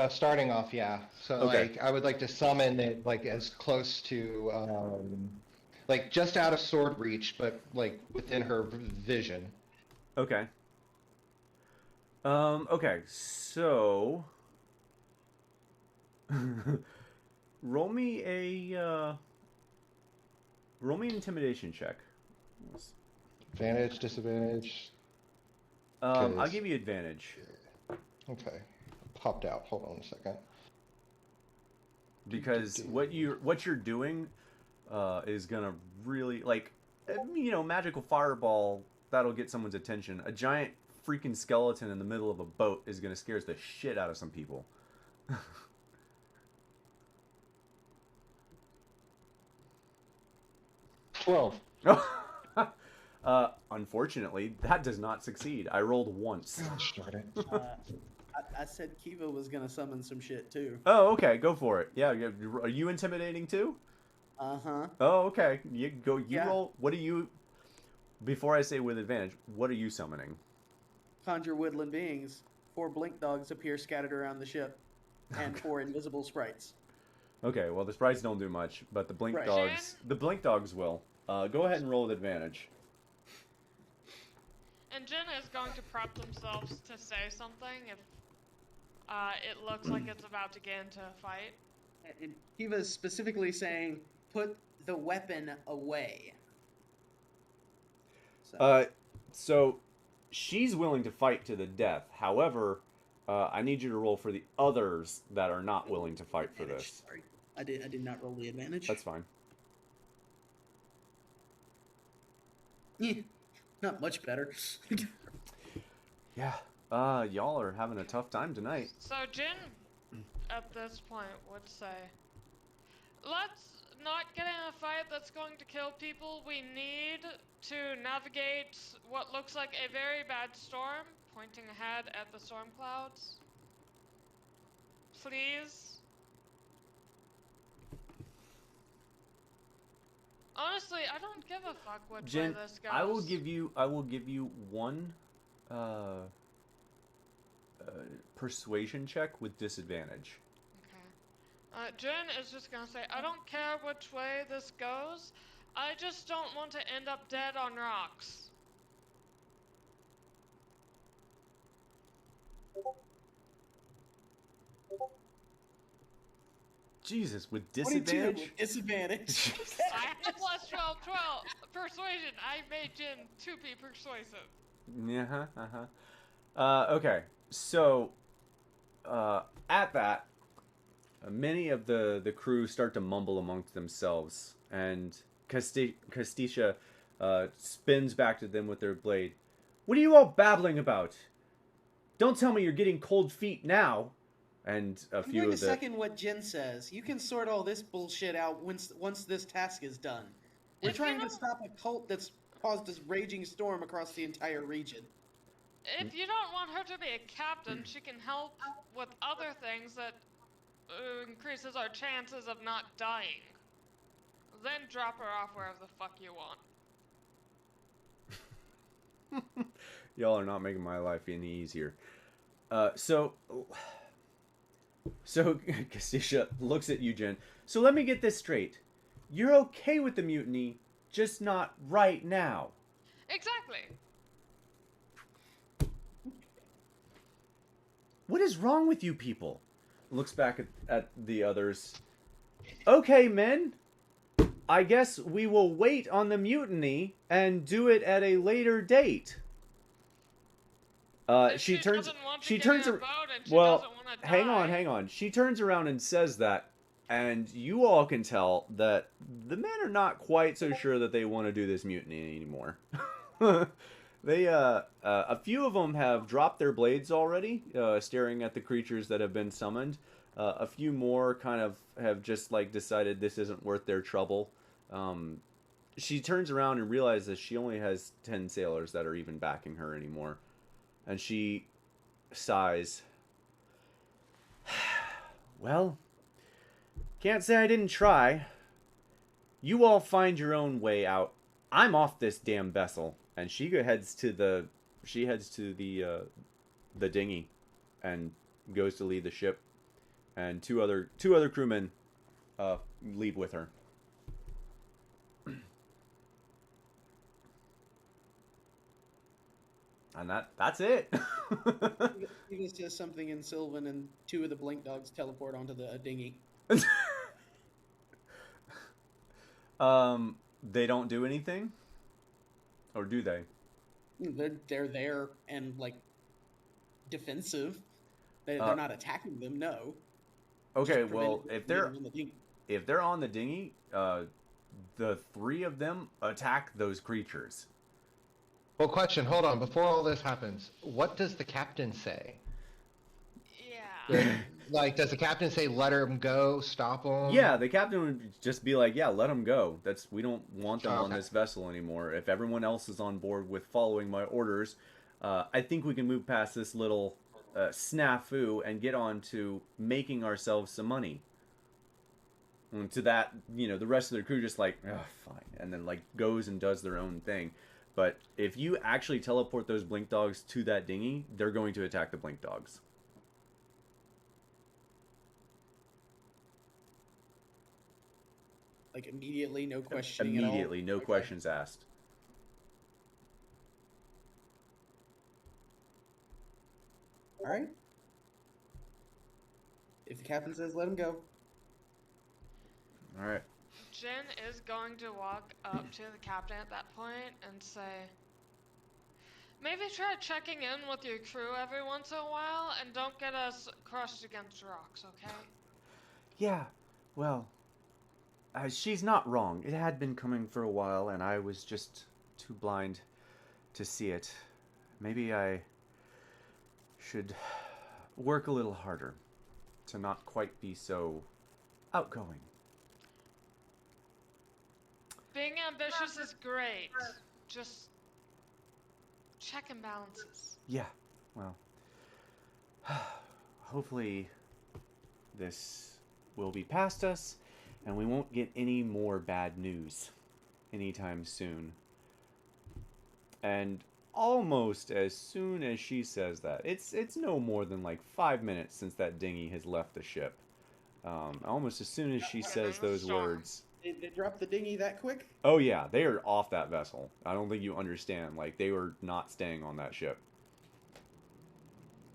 Starting off, yeah. So Okay. like, I would like to summon it like as close to, like just out of sword reach, but like within her vision. Okay. Okay. So roll me an intimidation check. Advantage, disadvantage. I'll 'Cause- give you advantage Okay. Popped out. Hold on a second. because what you're doing is gonna really like, magical fireball that'll get someone's attention. A giant freaking skeleton in the middle of a boat is gonna scare the shit out of some people. 12. Unfortunately, that does not succeed. I rolled once. Gosh darn it. I said Kiva was gonna summon some shit too. Oh, okay, go for it. Yeah, are you intimidating too? Uh-huh. Oh, okay. You go. You Yeah. roll. What do you? Before I say with advantage, what are you summoning? Conjure woodland beings. 4 blink dogs appear scattered around the ship, and 4 invisible sprites. Okay, well the sprites don't do much, but the blink Right. dogs will. Go ahead and roll with advantage. And Jen is going to prep themselves to say something if it looks like it's about to get into a fight. And Kiva's specifically saying, "Put the weapon away." So, So she's willing to fight to the death. However, I need you to roll for the others that are not willing to fight for advantage, this. sorry, I did not roll the advantage. That's fine. Not much better. Yeah. Y'all are having a tough time tonight. So Jin, at this point, would say, let's not get in a fight that's going to kill people. We need to navigate what looks like a very bad storm, pointing ahead at the storm clouds. Please. Honestly, I don't give a fuck which Jen, way this goes. I will give you one persuasion check with disadvantage. Okay. Jen is just gonna say, I don't care which way this goes. I just don't want to end up dead on rocks. Jesus, with 22 disadvantage? with disadvantage. I have plus 12 persuasion. I made Jen to be persuasive. Okay, so at that, many of the crew start to mumble amongst themselves, and Castisha spins back to them with their blade. What are you all babbling about? Don't tell me you're getting cold feet now. And a I'm few going to of the second what Jen says. You can sort all this bullshit out once this task is done. We're If you trying to don't- stop a cult that's caused this raging storm across the entire region. If you don't want her to be a captain, she can help with other things that increases our chances of not dying. Then drop her off wherever the fuck you want. Y'all are not making my life any easier. So Castisha looks at you, Jen. So let me get this straight. You're okay with the mutiny, just not right now. Exactly. What is wrong with you people? Looks back at the others. Okay, men. I guess we will wait on the mutiny and do it at a later date. If She turns. doesn't want to She get turns. in a boat and she Well, doesn't want to hang die. on. She turns around and says that, and you all can tell that the men are not quite so sure that they want to do this mutiny anymore. They, a few of them have dropped their blades already, staring at the creatures that have been summoned. A few more kind of have just like decided this isn't worth their trouble. She turns around and realizes she only has 10 sailors that are even backing her anymore. And she sighs. Well, can't say I didn't try. You all find your own way out. I'm off this damn vessel. And she heads to the dinghy and goes to leave the ship. And two other crewmen leave with her. And that's it. He says something in Sylvan, and 2 of the blink dogs teleport onto the dinghy. They don't do anything? Or do they? They're there and like defensive. They're Uh, not attacking them. No. Okay, Just well, preventing them from getting on the dinghy. if they're on the dinghy, the three of them attack those creatures. Well, question. Hold on. Before all this happens, what does the captain say? Yeah. Like, does the captain say, "Let him go, stop him"? Yeah, the captain would just be like, "Yeah, let them go. We don't want them on Okay. this vessel anymore. If everyone else is on board with following my orders, I think we can move past this little snafu and get on to making ourselves some money." And to that, the rest of the crew just like, "Oh, fine," and then like goes and does their own thing. But if you actually teleport those blink dogs to that dinghy, they're going to attack the blink dogs. Like immediately, no questioning at all. Immediately, no Okay. questions asked. All right. If the captain says let him go, All right. Jin is going to walk up to the captain at that point and say, maybe try checking in with your crew every once in a while and don't get us crushed against rocks, okay? Yeah, well, she's not wrong. It had been coming for a while, and I was just too blind to see it. Maybe I should work a little harder to not quite be so outgoing. Being ambitious is great. Just check and balances. Yeah, well, hopefully this will be past us, and we won't get any more bad news anytime soon. And almost as soon as she says that, it's no more than like 5 minutes since that dinghy has left the ship. Almost as soon as she says those words. they drop the dinghy that quick. Oh yeah, they are off that vessel. I don't think you understand. Like, they were not staying on that ship.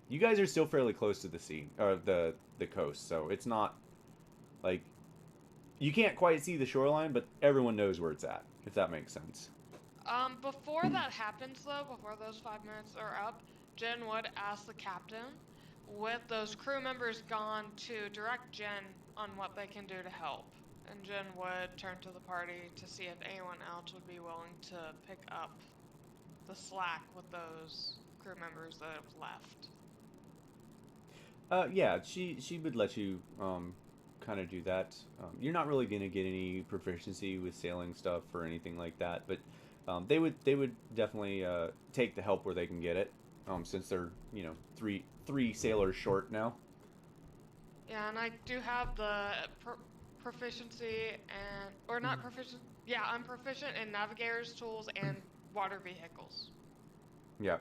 You guys are still fairly close to the sea, or the coast, so it's not like you can't quite see the shoreline, but everyone knows where it's at, if that makes sense. Before that happens though, before those 5 minutes are up, Jin would ask the captain, with those crew members gone, to direct Jin on what they can do to help. And Jin would turn to the party to see if anyone else would be willing to pick up the slack with those crew members that have left. Yeah, she would let you kind of do that. You're not really gonna get any proficiency with sailing stuff or anything like that, but they would definitely take the help where they can get it, since they're three sailors short now. Yeah, and I do have the proficiency and, or not proficient. Yeah, I'm proficient in navigators tools and water vehicles. Yeah.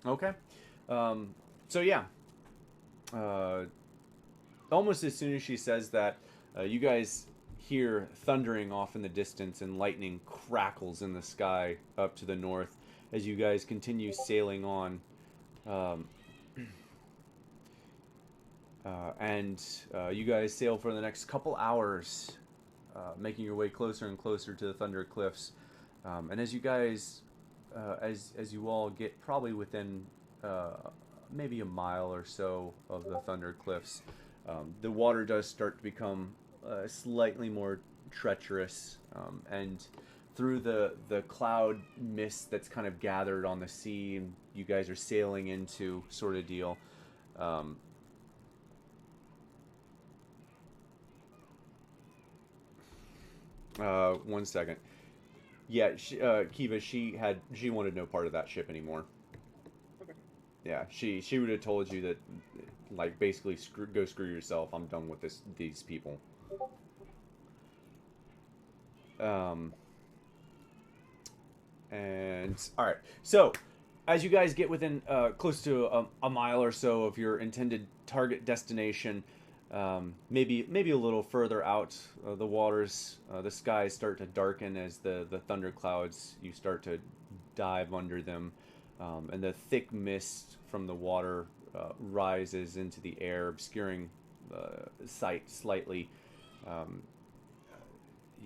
Okay. So yeah. Almost as soon as she says that, you guys hear thundering off in the distance and lightning crackles in the sky up to the north as you guys continue sailing on. You guys sail for the next couple hours, making your way closer and closer to the Thunder Cliffs. And as you guys, as you all get probably within maybe a mile or so of the Thunder Cliffs, the water does start to become slightly more treacherous, and through the cloud mist that's kind of gathered on the sea, and you guys are sailing into sort of deal. One second. Yeah, Kiva, she wanted no part of that ship anymore. Okay. Yeah, she would have told you that, like, basically go screw yourself. I'm done with these people. And all right, so as you guys get within close to a mile or so of your intended target destination, maybe a little further out, the waters, the skies start to darken as the thunderclouds, you start to dive under them, and the thick mist from the water rises into the air, obscuring sight slightly.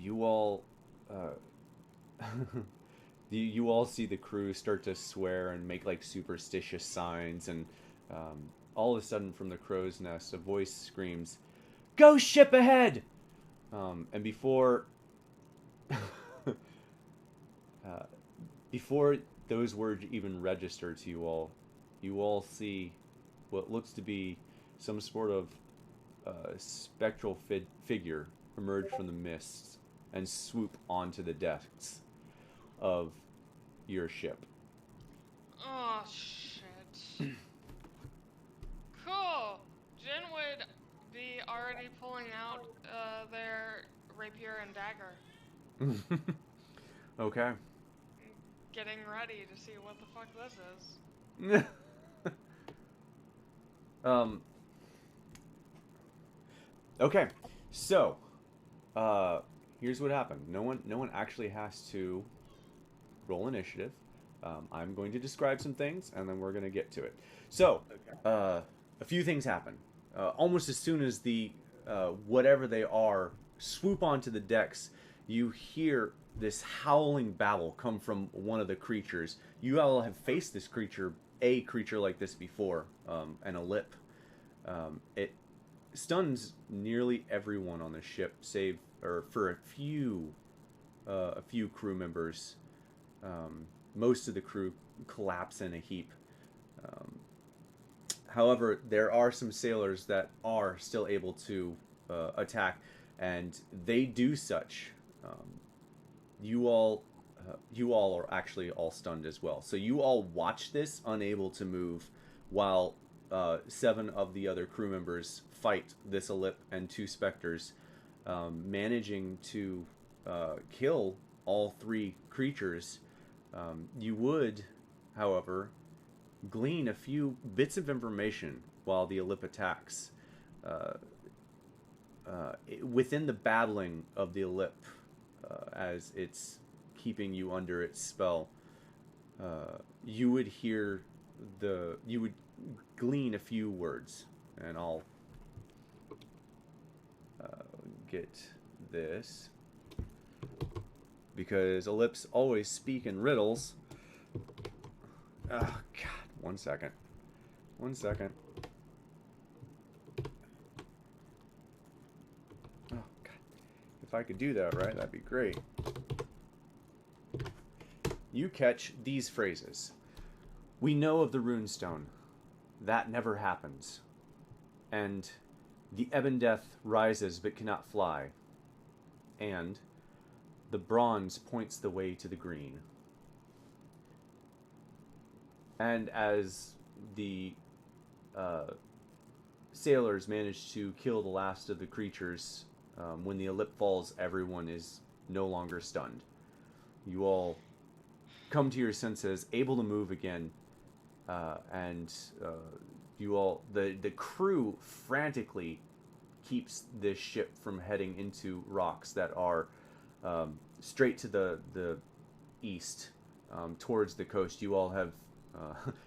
You all you all see the crew start to swear and make like superstitious signs, and all of a sudden from the crow's nest a voice screams, "Ghost ship ahead!" And before before those words even register to you all see what looks to be some sort of spectral figure emerge from the mists and swoop onto the decks of your ship. Oh, shit. Cool. Jen would be already pulling out their rapier and dagger. Okay. Getting ready to see what the fuck this is. Okay, so here's what happened. No one actually has to roll initiative. I'm going to describe some things, and then we're going to get to it. So, a few things happen. Almost as soon as the whatever they are swoop onto the decks, you hear this howling babble come from one of the creatures. You all have faced this creature, a creature like this before, and a lip. It stuns nearly everyone on the ship, save for a few crew members. Most of the crew collapse in a heap. However, there are some sailors that are still able to attack, and they do such. You all are actually all stunned as well. So you all watch this, unable to move, while 7 of the other crew members fight this Alip and 2 specters, managing to kill all 3 creatures. You would, however, glean a few bits of information while the Alip attacks. Within the battling of the Alip, as it's keeping you under its spell, you would glean a few words, and I'll get this, because Alips always speak in riddles. Oh God, one second. Oh God, if I could do that right, that'd be great. You catch these phrases. We know of the runestone. That never happens. And the ebon death rises but cannot fly. And the bronze points the way to the green. And as the sailors manage to kill the last of the creatures, when the Alip falls, everyone is no longer stunned. You all come to your senses, able to move again, and you all, the crew frantically keeps this ship from heading into rocks that are straight to the east, towards the coast. You all have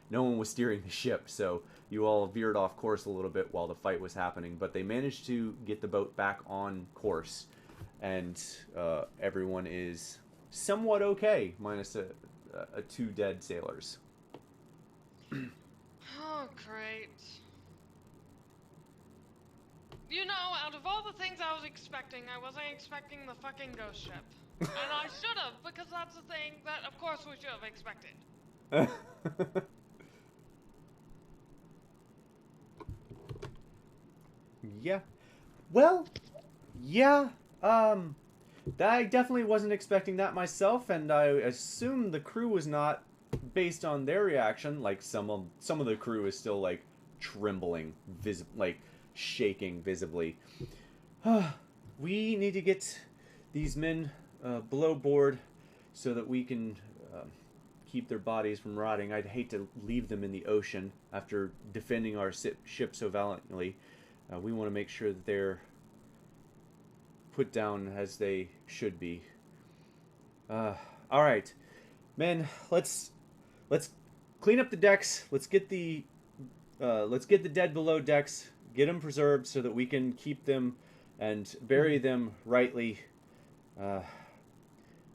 no one was steering the ship, so you all veered off course a little bit while the fight was happening, but they managed to get the boat back on course, and everyone is somewhat okay, minus a 2 dead sailors. Oh, great. You know, out of all the things I was expecting, I wasn't expecting the fucking ghost ship. And I should have, because that's the thing that, of course, we should have expected. Yeah. Well, yeah. I definitely wasn't expecting that myself, and I assume the crew was not, based on their reaction. Like some of the crew is still like trembling, like shaking visibly. We need to get these men below board so that we can keep their bodies from rotting. I'd hate to leave them in the ocean after defending our ship so valiantly. We want to make sure that they're put down as they should be. All right, men. Let's clean up the decks. Let's get the dead below decks. Get them preserved so that we can keep them and bury them rightly.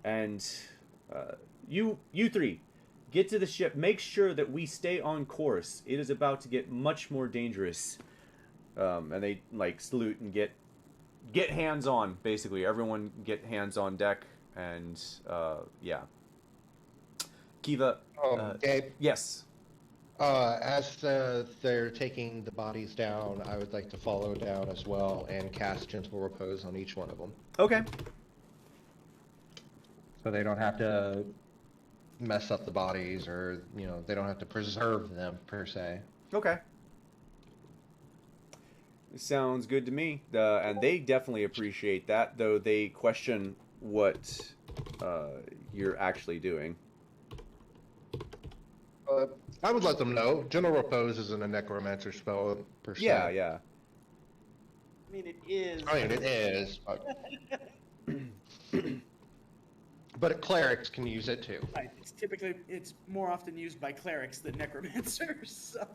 And You three, get to the ship. Make sure that we stay on course. It is about to get much more dangerous. And they like salute and get hands on. Basically, everyone get hands on deck. And yeah, Kiva. Gabe, Yes. as they're taking the bodies down, I would like to follow down as well and cast Gentle Repose on each one of them. Okay. So they don't have to mess up the bodies, or, you know, they don't have to preserve them, per se. Okay. Sounds good to me. And they definitely appreciate that, though they question what you're actually doing. I would let them know. Gentle Repose isn't a necromancer spell, per se. Yeah, yeah. I mean, it is. I mean, it is, but clerics can use it too. Right, it's more often used by clerics than necromancers. So.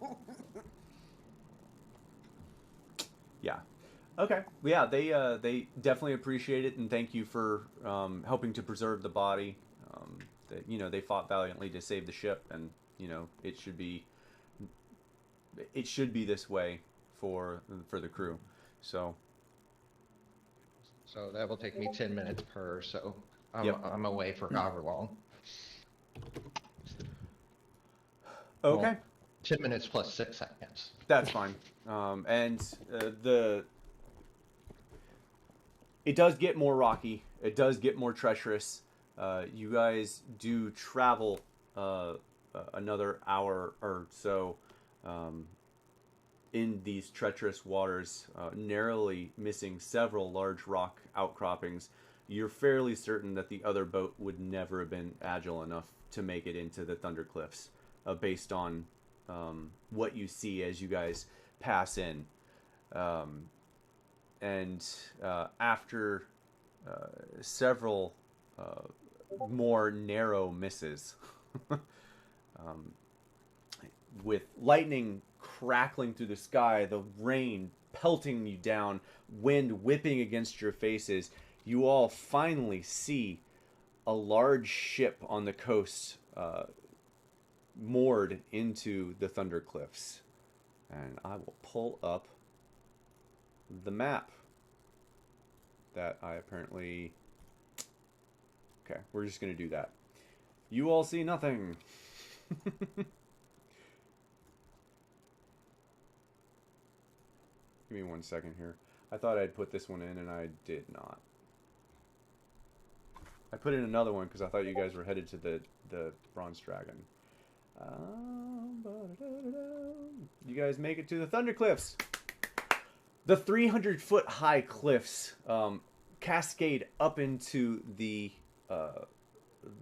Yeah. Okay. Yeah, they definitely appreciate it, and thank you for helping to preserve the body. They fought valiantly to save the ship, and it should be this way for the crew. So that will take me 10 minutes per. So Yep. I'm away for however long. okay. Well, 10 minutes plus 6 seconds. That's fine. It does get more rocky. It does get more treacherous. You guys do travel another hour or so in these treacherous waters, narrowly missing several large rock outcroppings. You're fairly certain that the other boat would never have been agile enough to make it into the Thunder Cliffs, based on what you see as you guys pass in. After several more narrow misses, with lightning crackling through the sky, the rain pelting you down, wind whipping against your faces, you all finally see a large ship on the coast, moored into the Thunder Cliffs. And I will pull up the map that I apparently... Okay, we're just going to do that. You all see nothing. Give me 1 second here. I thought I'd put this one in, and I did not. I put in another one because I thought you guys were headed to the Bronze Dragon. You guys make it to the Thunder Cliffs. The 300-foot high cliffs cascade up into the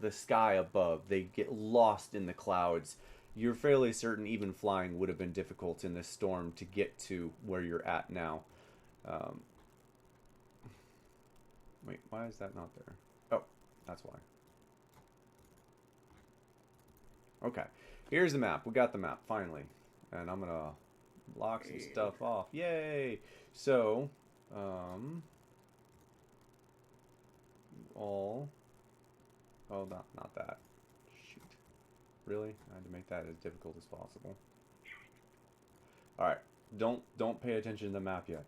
sky above. They get lost in the clouds. You're fairly certain even flying would have been difficult in this storm to get to where you're at now. Wait, why is that not there? Oh, that's why. Okay, here's the map. We got the map, finally. And I'm gonna block some stuff off. Yay! So, all... Oh, not that. Shoot. Really? I had to make that as difficult as possible. Alright, don't pay attention to the map yet.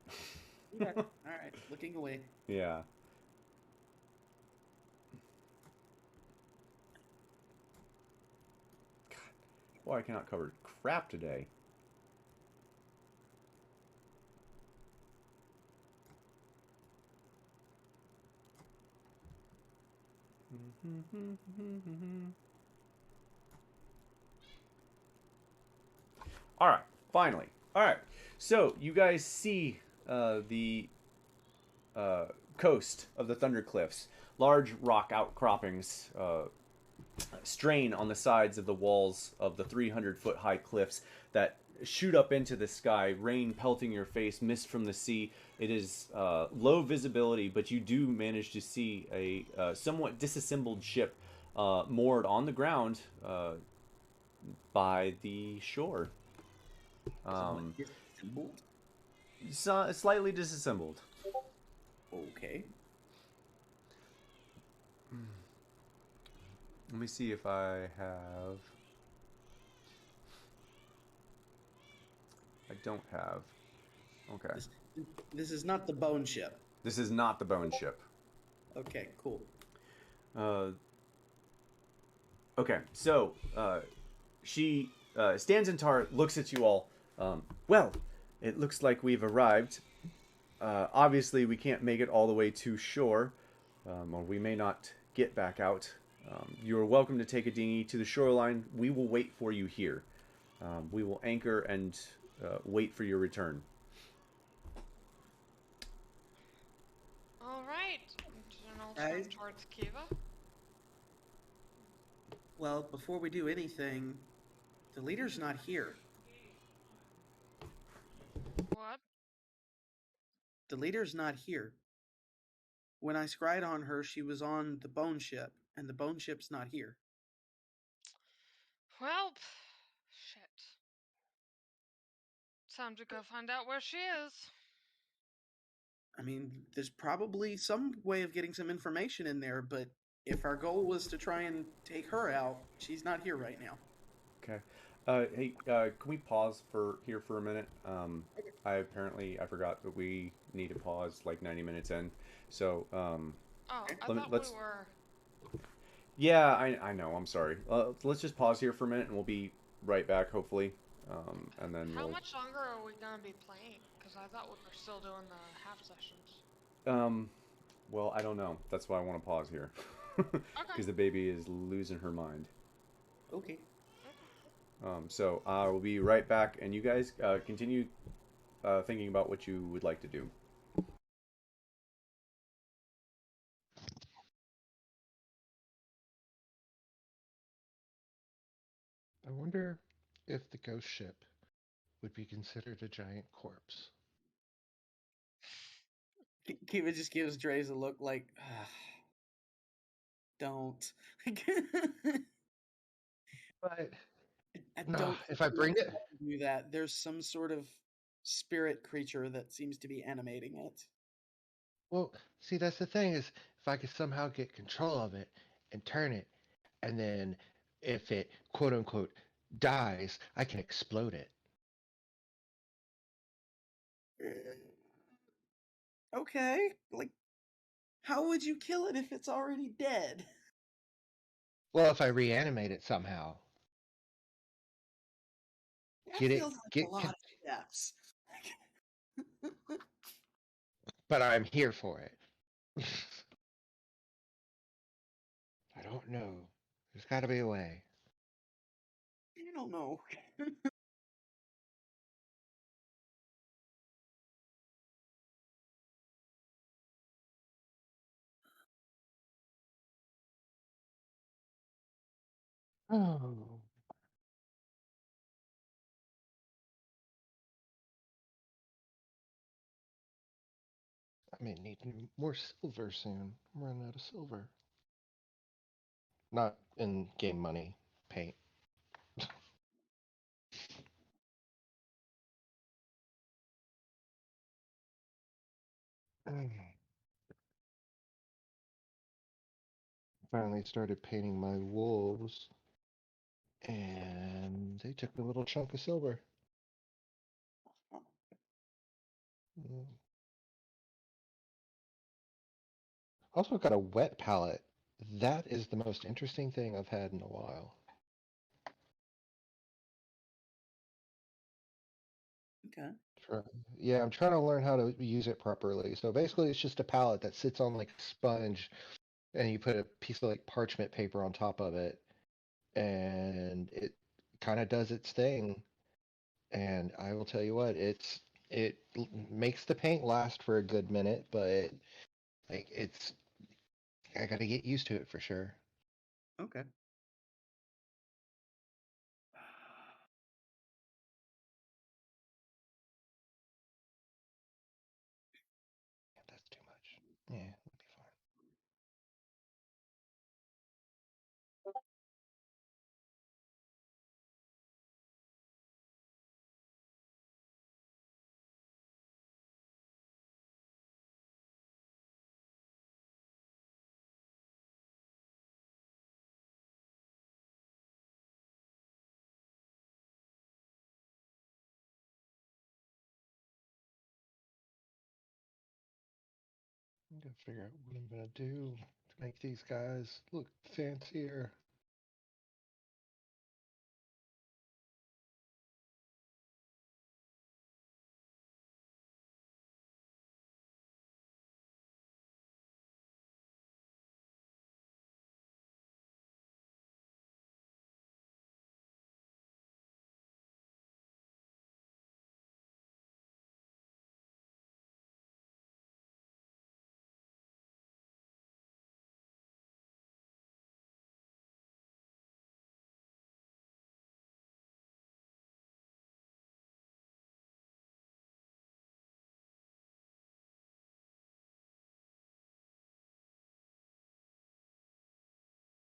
Okay. Alright, looking away. Yeah. God. Boy, I cannot cover crap today. All right, finally. All right, so you guys see the coast of the Thunder Cliffs. Large rock outcroppings strain on the sides of the walls of the 300-foot high cliffs that shoot up into the sky, rain pelting your face, mist from the sea. It is low visibility, but you do manage to see a somewhat disassembled ship moored on the ground by the shore. Slightly disassembled. Okay. Let me see if I have. I don't have. Okay. This is not the bone ship. This is not the bone ship. Okay, cool. Uh, okay, so she stands in Tar, looks at you all. Well, it looks like we've arrived. Obviously, we can't make it all the way to shore, or we may not get back out. You are welcome to take a dinghy to the shoreline. We will wait for you here. We will anchor and wait for your return. All right. And I'll Guys? turn towards Kiva. Well, before we do anything, the leader's not here. What? The leader's not here. When I scryed on her, she was on the bone ship, and the bone ship's not here. Well, shit. Time to go find out where she is. I mean, there's probably some way of getting some information in there, but if our goal was to try and take her out, she's not here right now. Okay. Hey, can we pause here for a minute? I forgot that we need to pause like 90 minutes in. So, Oh, let's. we were. Yeah, I know. I'm sorry. Let's just pause here for a minute, and we'll be right back, hopefully. And then How we'll. much longer are we gonna be playing? Because I thought we were still doing the half sessions. Well, I don't know. That's why I want to pause here, Okay. because the baby is losing her mind. Okay. So I will be right back, and you guys continue thinking about what you would like to do. I wonder if the ghost ship would be considered a giant corpse. Kiva just gives Dre's a look like, don't. But I no, don't if I bring it, do that. There's some sort of spirit creature that seems to be animating it. well, see, that's the thing is, if I could somehow get control of it and turn it, and then if it quote unquote dies, I can explode it. Okay, like, how would you kill it if it's already dead? Well, if I reanimate it somehow, That get feels it, like a lot of steps. but I'm here for it. I don't know. There's got to be a way. I don't know. Oh. I may need more silver soon. I'm running out of silver. Not in game money, paint. Finally started painting my wolves, and they took a little chunk of silver. Mm. Also got a wet palette. That is the most interesting thing I've had in a while. Okay. Yeah, I'm trying to learn how to use it properly. So basically, it's just a palette that sits on like a sponge, and you put a piece of like parchment paper on top of it, and it kind of does its thing. And I will tell you what, makes the paint last for a good minute, but like I got to get used to it for sure. Okay. That's too much. Yeah, it'll be fine. Gotta figure out what I'm gonna do to make these guys look fancier.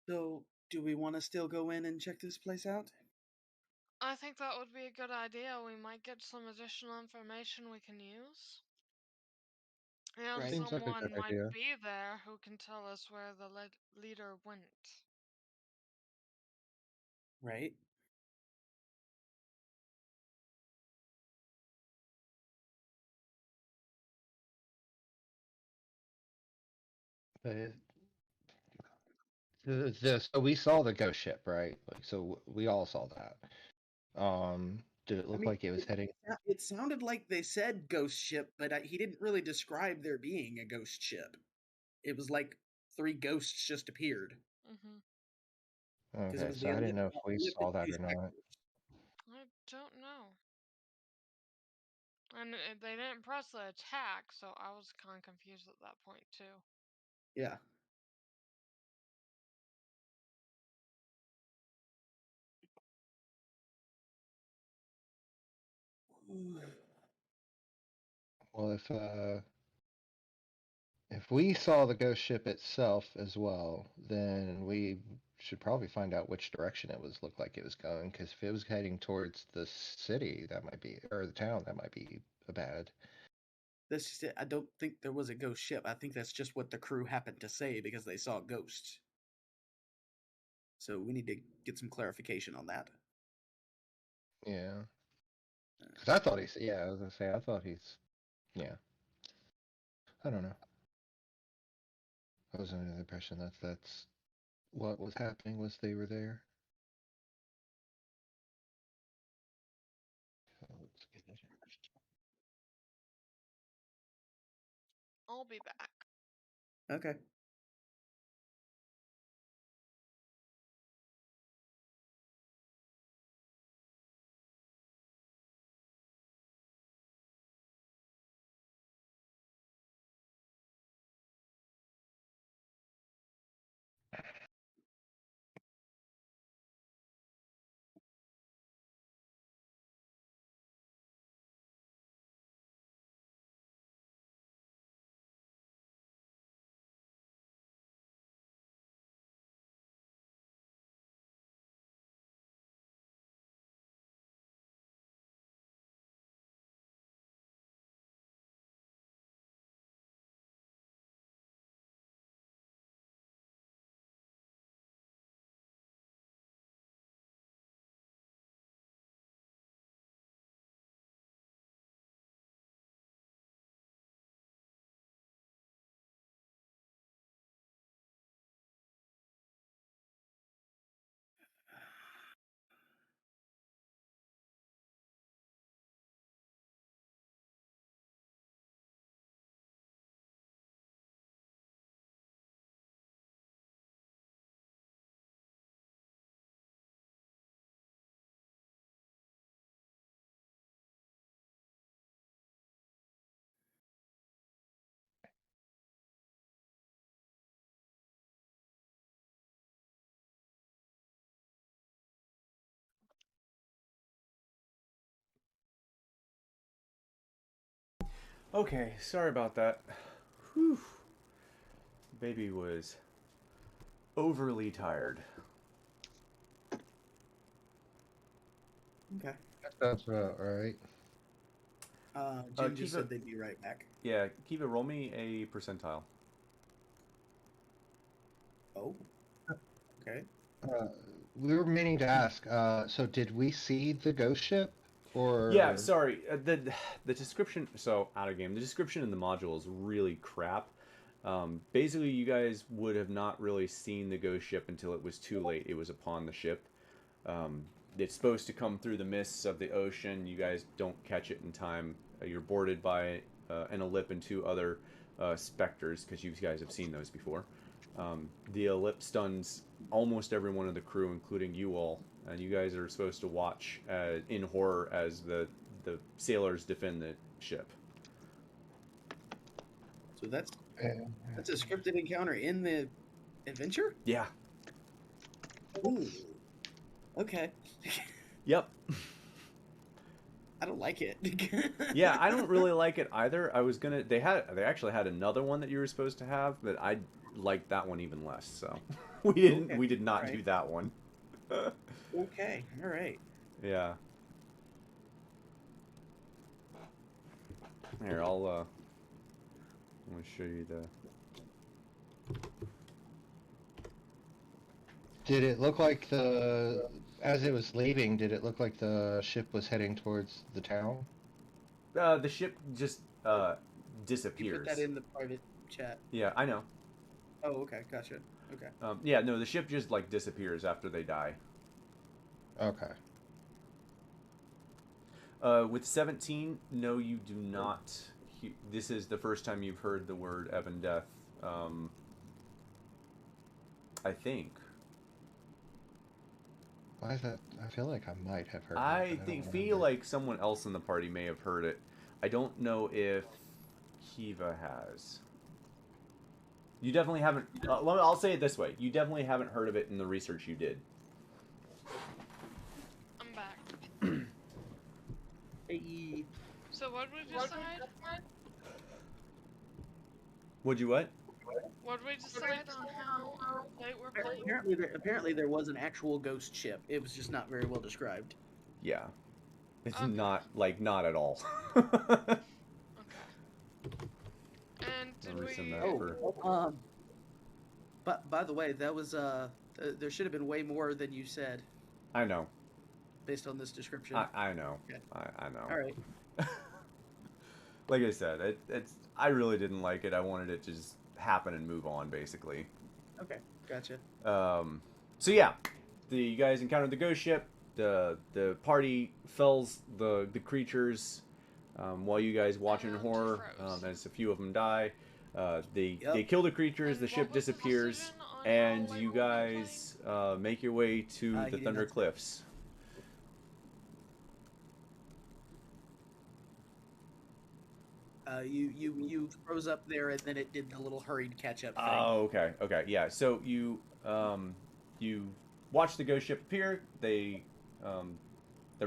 So, do we want to still go in and check this place out? I think that would be a good idea. We might get some additional information we can use. And Right. Seems like a good someone might idea. be there who can tell us where the leader went. Right. But so we saw the ghost ship, right? Like, so we all saw that. Did it I look mean, like it was heading? it sounded like they said ghost ship, but he didn't really describe there being a ghost ship. It was like 3 ghosts just appeared Mm-hmm. because it Okay, was so I didn't know if we elliptic saw that or phase not. vectors. I don't know. And they didn't press the attack, so I was kind of confused at that point too. Yeah. Well, if we saw the ghost ship itself as well, then we should probably find out which direction it was looked like it was going. Because if it was heading towards the city, that might be, or the town, that might be a bad. That's just it. I don't think there was a ghost ship. I think that's just what the crew happened to say because they saw ghosts. So we need to get some clarification on that. Yeah. Because I thought he's, yeah, I was gonna say, I thought he's, yeah. I don't know. I was under the impression that that's what was happening was they were there. So let's get that. I'll be back. Okay. Okay, sorry about that. Whew. Baby was overly tired. Okay. That's about right. Jim just keep said it. they'd be right back. Yeah, keep it. Roll me a percentile. Oh. Okay. We were meaning to ask, so did we see the ghost ship? Or Yeah, sorry. The description. So out of game. The description in the module is really crap. Basically, you guys would have not really seen the ghost ship until it was too late. It was upon the ship. Um, it's supposed to come through the mists of the ocean. You guys don't catch it in time. You're boarded by an Ellip and two other specters, because you guys have seen those before. The Ellip stuns almost every one of the crew, including you all, and you guys are supposed to watch in horror as the sailors defend the ship. So that's Yeah. a scripted encounter in the adventure. Yeah. Ooh. Okay. Yep. I don't like it. Yeah, I don't really like it either. I was gonna. They actually had another one that you were supposed to have, but I liked that one even less. So we didn't. Okay, We did not alright. do that one. Okay. All right. Yeah. Here, I'm gonna show you the. Did it look like as it was leaving, did it look like the ship was heading towards the town? The ship just You disappears. put that in the private chat. Yeah, I know. Oh, okay. Gotcha. Okay. Yeah, no, the ship just like disappears after they die. Okay. With 17, no, you do not. This is the first time you've heard the word Evan Death. I think. Why is that? I feel like I might have heard it, I but think don't feel remember. like someone else in the party may have heard it. I don't know if Kiva has. You definitely haven't. I'll say it this way: you definitely haven't heard of it in the research you did. I'm back. Hey. So what did we decide? Would you what? What did we decide on how late we're playing? Apparently there was an actual ghost ship. It was just not very well described. Yeah, it's Okay. not at all. Okay. And did I'll resend we? that. But by the way, that was there should have been way more than you said I know. based on this description. I know. Okay. I know. All right. Like I said, I really didn't like it. I wanted it to just happen and move on, basically. Okay. Gotcha. So yeah, you guys encountered the ghost ship. The party fells the creatures while you guys watch in And horror froze. as a few of them die. They Yep. kill the creatures. The And ship what was the disappears, decision on and how late you we're gonna play? guys make your way to He the did Thunder not say. Cliffs. You froze up there, and then it did the little hurried catch up thing. Oh, okay, yeah. So you watch the ghost ship appear. There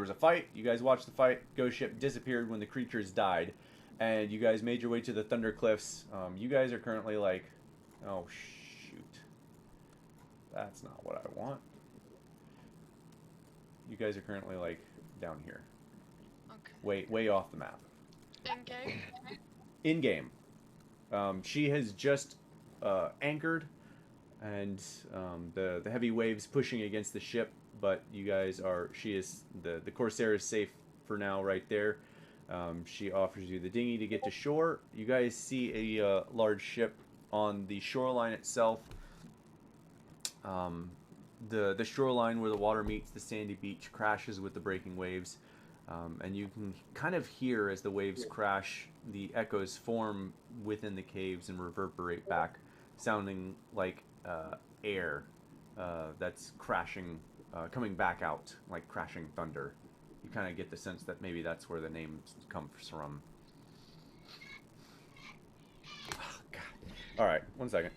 was a fight. You guys watched the fight. Ghost ship disappeared when the creatures died, and you guys made your way to the Thunder Cliffs. You guys are currently like, oh shoot, that's not what I want. You guys are currently like down here, Okay. way off the map. In game. In game. She has just anchored, and the heavy waves pushing against the ship. But you guys are. The Corsair is safe for now, right there. She offers you the dinghy to get to shore. You guys see a large ship on the shoreline itself. The shoreline where the water meets the sandy beach crashes with the breaking waves. And you can kind of hear as the waves crash, the echoes form within the caves and reverberate back, sounding like air that's crashing, coming back out, like crashing thunder. You kind of get the sense that maybe that's where the name comes from. Oh, God. All right, 1 second.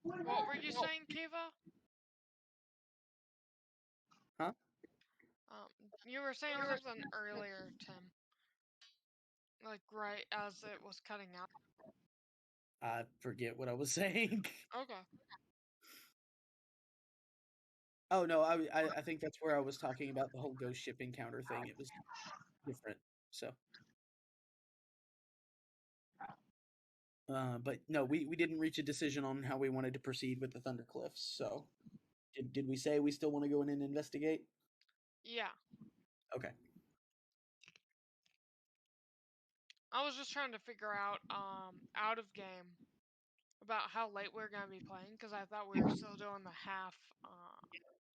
What were you saying, Kiva? Huh? You were saying something earlier, Tim. Like right as it was cutting out. I forget what I was saying. Okay. Oh no, I think that's where I was talking about the whole ghost ship encounter thing. It was different. So. But no, we didn't reach a decision on how we wanted to proceed with the Thunder Cliffs. So, did we say we still want to go in and investigate? Yeah. Okay. I was just trying to figure out, out of game about how late we're gonna be playing because I thought we were still doing the half,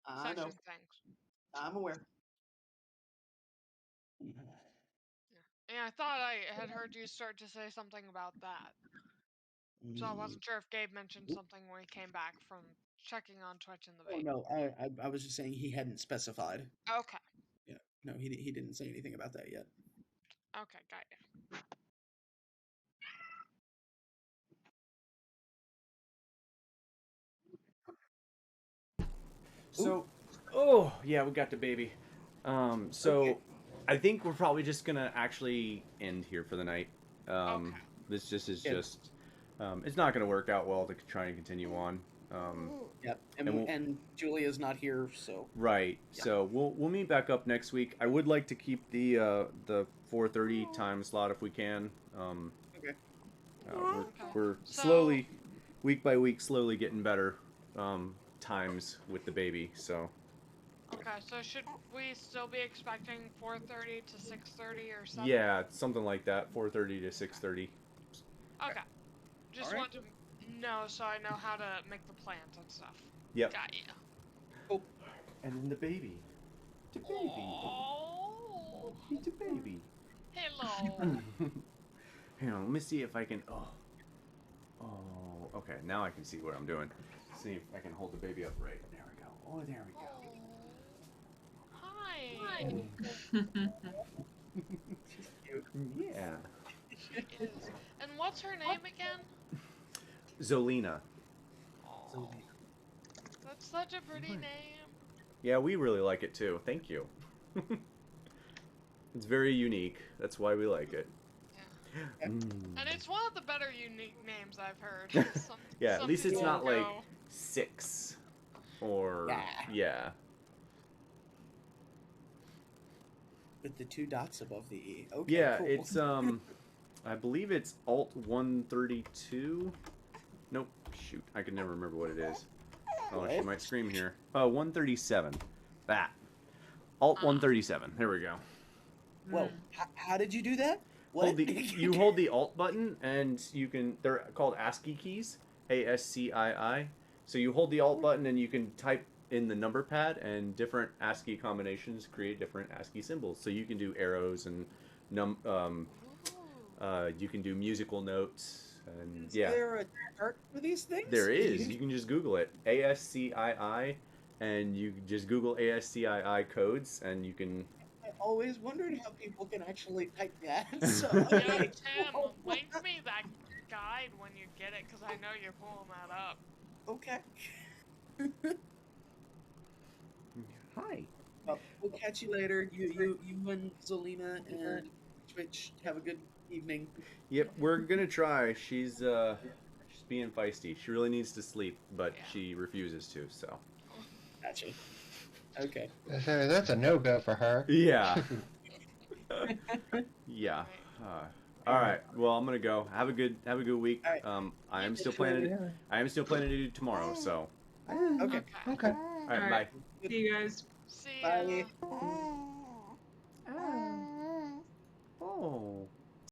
I know. session things. I'm aware. Yeah, I thought I had heard you start to say something about that. So I wasn't sure if Gabe mentioned something when he came back from checking on Twitch in the Oh vape. no, I was just saying he hadn't specified. Okay. Yeah, no, he didn't say anything about that yet. Okay, got you. So, oh yeah, we got the baby. So Okay. I think we're probably just gonna actually end here for the night. Okay. This just is Yeah. just, it's not gonna work out well to try and continue on. Yep. And we'll- And Julia's not here, so Right. Yeah. So we'll meet back up next week. I would like to keep the 4:30 time slot if we can. Okay. We're So- slowly, week by week, slowly getting better times with the baby. So Okay, so should we still be expecting 4:30 to 6:30 or something? yeah, something like that. 4:30 to 6:30. Okay. Just Alright. want to know so I know how to make the plans and stuff. Yep. Got you. And then the baby. The baby. Oh. The baby. Hello. Hang on, let me see if I can. Oh. Okay. Now I can see what I'm doing. See if I can hold the baby up right. There we go. Oh, there we go. Hi. Yeah. She is. And what's her name again? Zolina. Oh, that's such a pretty name. Yeah, we really like it too. Thank you. It's very unique. That's why we like it. Yeah. Mm. And it's one of the better unique names I've heard. Yeah, at least it's people not like go, 6 or Yeah. yeah. with the 2 dots above the E. Okay. Yeah, cool. it's I believe it's Alt 132. Nope, shoot, I can never remember what it is. Oh, she might scream here. 137. That. Alt 137. There we go. Well, how did you do that? What? Hold you hold the Alt button, and you can. They're called ASCII keys. ASCII. So you hold the Alt button, and you can type in the number pad, and different ASCII combinations create different ASCII symbols. So you can do arrows and you can do musical notes, and Is yeah, there a chart for these things? there is. You can just Google it, ASCII, and you just Google ASCII codes, and you can. I always wondered how people can actually type that. So, Yeah, okay. Tim, link me that guide when you get it, because I know you're pulling that up. Okay. Hi. Well, we'll catch you later. You and Zolina and Twitch have a good evening. Yep, we're gonna try. She's being feisty. She really needs to sleep, but Yeah. she refuses to. So. Gotcha. Okay. So that's a no-go for her. Yeah. Yeah. All right. Well, I'm gonna go. Have a good week. All right. I am still planning to do tomorrow. So. Okay. Okay. All right. All Bye. right. See you guys. See ya. Bye. Oh.